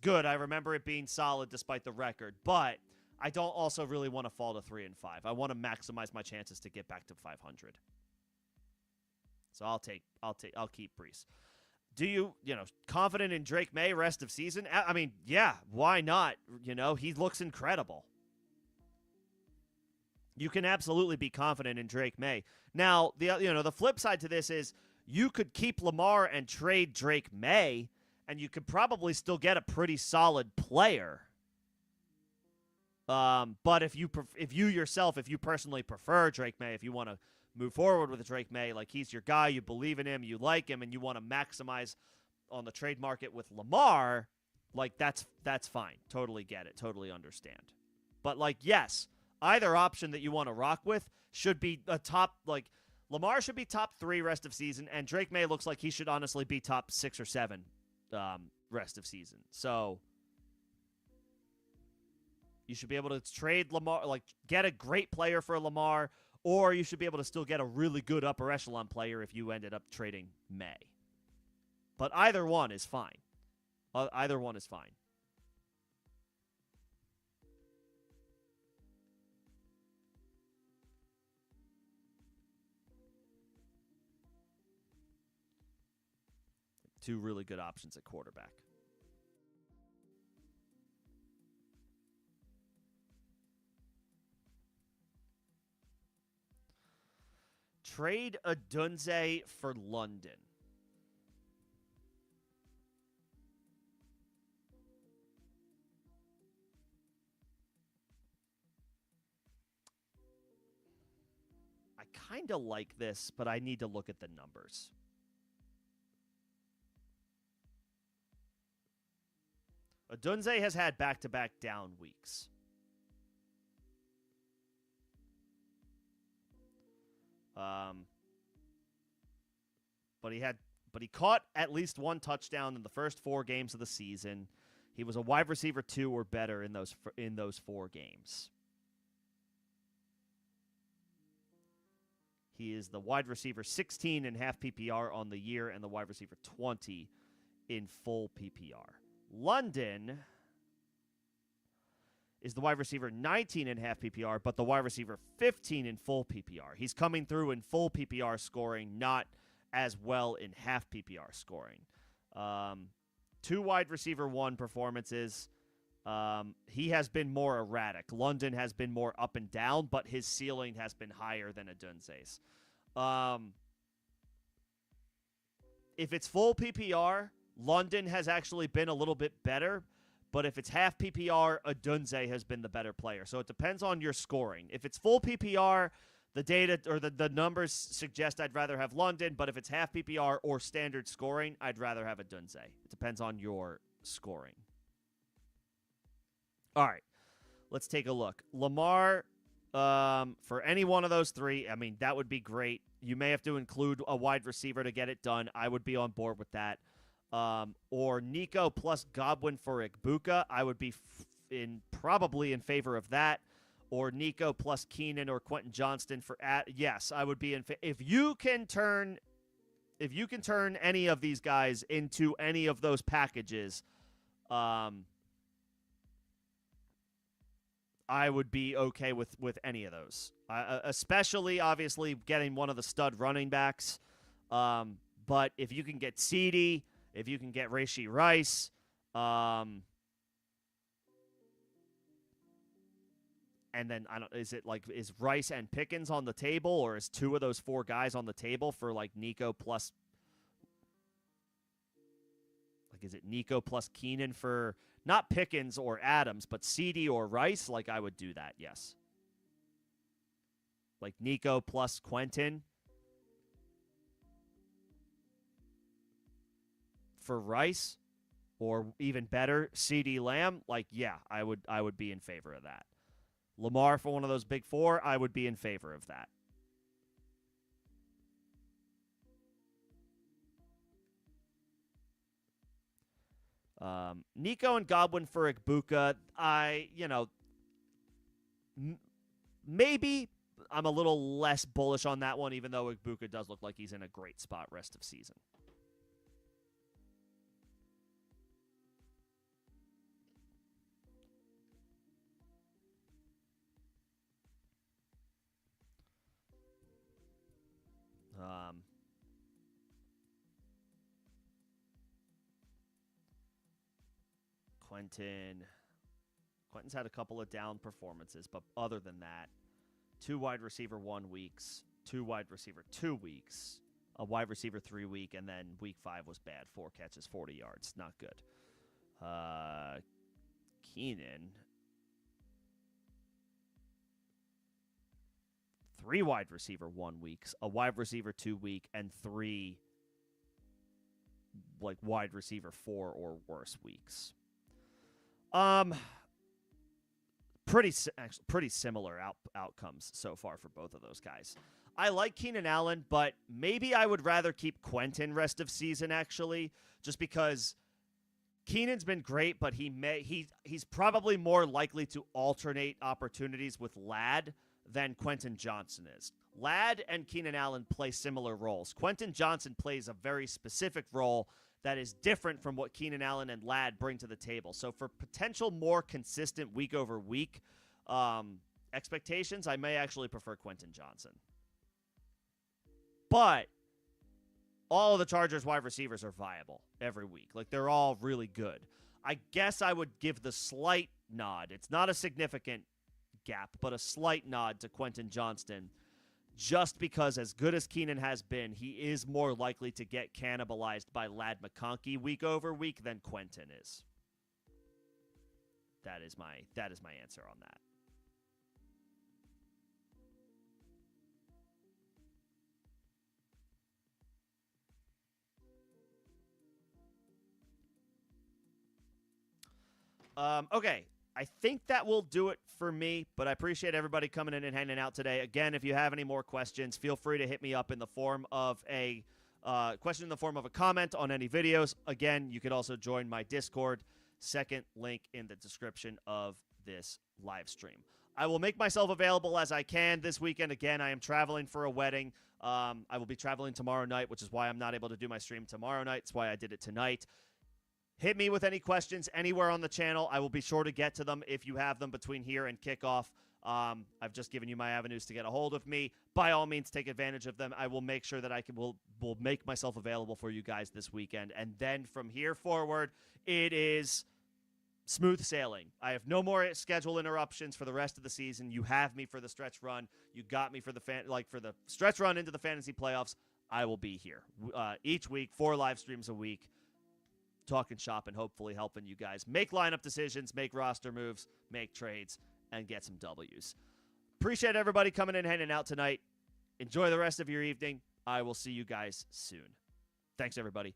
good. I remember it being solid despite the record, but I don't also really want to fall to 3-5. I want to maximize my chances to get back to 500. So I'll keep Brees. Do you confident in Drake May rest of season? I mean, yeah, why not? He looks incredible. You can absolutely be confident in Drake May. Now, the flip side to this is you could keep Lamar and trade Drake May, and you could probably still get a pretty solid player. But if you personally prefer Drake May, if you want to move forward with Drake May, like he's your guy, you believe in him, you like him, and you want to maximize on the trade market with Lamar, like that's fine. Totally get it. Totally understand. But like, yes, either option that you want to rock with should be a top, like Lamar should be top 3 rest of season, and Drake May looks like he should honestly be top 6 or 7 rest of season. So you should be able to trade Lamar, like get a great player for Lamar, or you should be able to still get a really good upper echelon player if you ended up trading May. But either one is fine. Either one is fine. Two really good options at quarterback. Trade Adunze for London. I kind of like this, but I need to look at the numbers. Adunze has had back-to-back down weeks. But he caught at least one touchdown in the first 4 games of the season. He was a wide receiver 2 or better in those 4 games. He is the wide receiver 16 in half PPR on the year and the wide receiver 20 in full PPR. London is the wide receiver 19 in half PPR, but the wide receiver 15 in full PPR. He's coming through in full PPR scoring, not as well in half PPR scoring. 2 wide receiver 1 performances. He has been more erratic. London has been more up and down, but his ceiling has been higher than Adunze's. If it's full PPR, London has actually been a little bit better, but if it's half PPR, Adunze has been the better player. So it depends on your scoring. If it's full PPR, the data or the numbers suggest I'd rather have London, but if it's half PPR or standard scoring, I'd rather have Adunze. It depends on your scoring. All right, let's take a look. Lamar, for any one of those 3, I mean, that would be great. You may have to include a wide receiver to get it done. I would be on board with that. Or Nico plus Godwin for Igbuka. I would be probably in favor of that. Or Nico plus Keenan or Quentin Johnston for yes, I would be in if you can turn any of these guys into any of those packages, I would be okay with any of those. Especially, obviously, getting one of the stud running backs. But if you can get CeeDee, if you can get Rashee Rice, and then is Rice and Pickens on the table, or is 2 of those 4 guys on the table for like Nico plus? Like, is it Nico plus Keenan for not Pickens or Adams, but CeeDee or Rice? Like, I would do that. Yes. Like Nico plus Quentin for Rice, or even better, CeeDee Lamb. Like, yeah, I would be in favor of that. Lamar for one of those big 4, I would be in favor of that. Nico and Godwin for Igbuka, maybe I'm a little less bullish on that one, even though Igbuka does look like he's in a great spot rest of season. Quentin's had a couple of down performances, but other than that, 2 wide receiver 1 weeks, 2 wide receiver 2 weeks, a wide receiver 3 week, and then week 5 was bad. 4 catches, 40 yards. Not good. Keenan, 3 wide receiver 1 weeks, a wide receiver 2 week, and 3 like wide receiver 4 or worse weeks. Pretty similar outcomes so far for both of those guys. I like Keenan Allen, but maybe I would rather keep Quentin rest of season, actually, just because Keenan's been great, but he's probably more likely to alternate opportunities with Ladd than Quentin Johnson is. Ladd and Keenan Allen play similar roles. Quentin Johnson plays a very specific role that is different from what Keenan Allen and Ladd bring to the table. So for potential more consistent week-over-week expectations, I may actually prefer Quentin Johnson. But all of the Chargers wide receivers are viable every week. Like, they're all really good. I guess I would give the slight nod. It's not a significant gap, but a slight nod to Quentin Johnston, just because as good as Keenan has been, he is more likely to get cannibalized by Ladd McConkey week over week than Quentin is. That is my answer on that. Okay, I think that will do it for me, but I appreciate everybody coming in and hanging out today. Again, if you have any more questions, feel free to hit me up in the form of a question in the form of a comment on any videos. Again, you could also join my Discord. Second link in the description of this live stream. I will make myself available as I can this weekend. Again, I am traveling for a wedding. I will be traveling tomorrow night, which is why I'm not able to do my stream tomorrow night. That's why I did it tonight. Hit me with any questions anywhere on the channel. I will be sure to get to them if you have them between here and kickoff. I've just given you my avenues to get a hold of me. By all means, take advantage of them. I will make sure that will make myself available for you guys this weekend. And then from here forward, it is smooth sailing. I have no more schedule interruptions for the rest of the season. You have me for the stretch run. You got me for the for the stretch run into the fantasy playoffs. I will be here each week, 4 live streams a week, talking shop and hopefully helping you guys make lineup decisions, make roster moves, make trades, and get some W's. Appreciate everybody coming in and hanging out tonight. Enjoy the rest of your evening. I will see you guys soon. Thanks, everybody.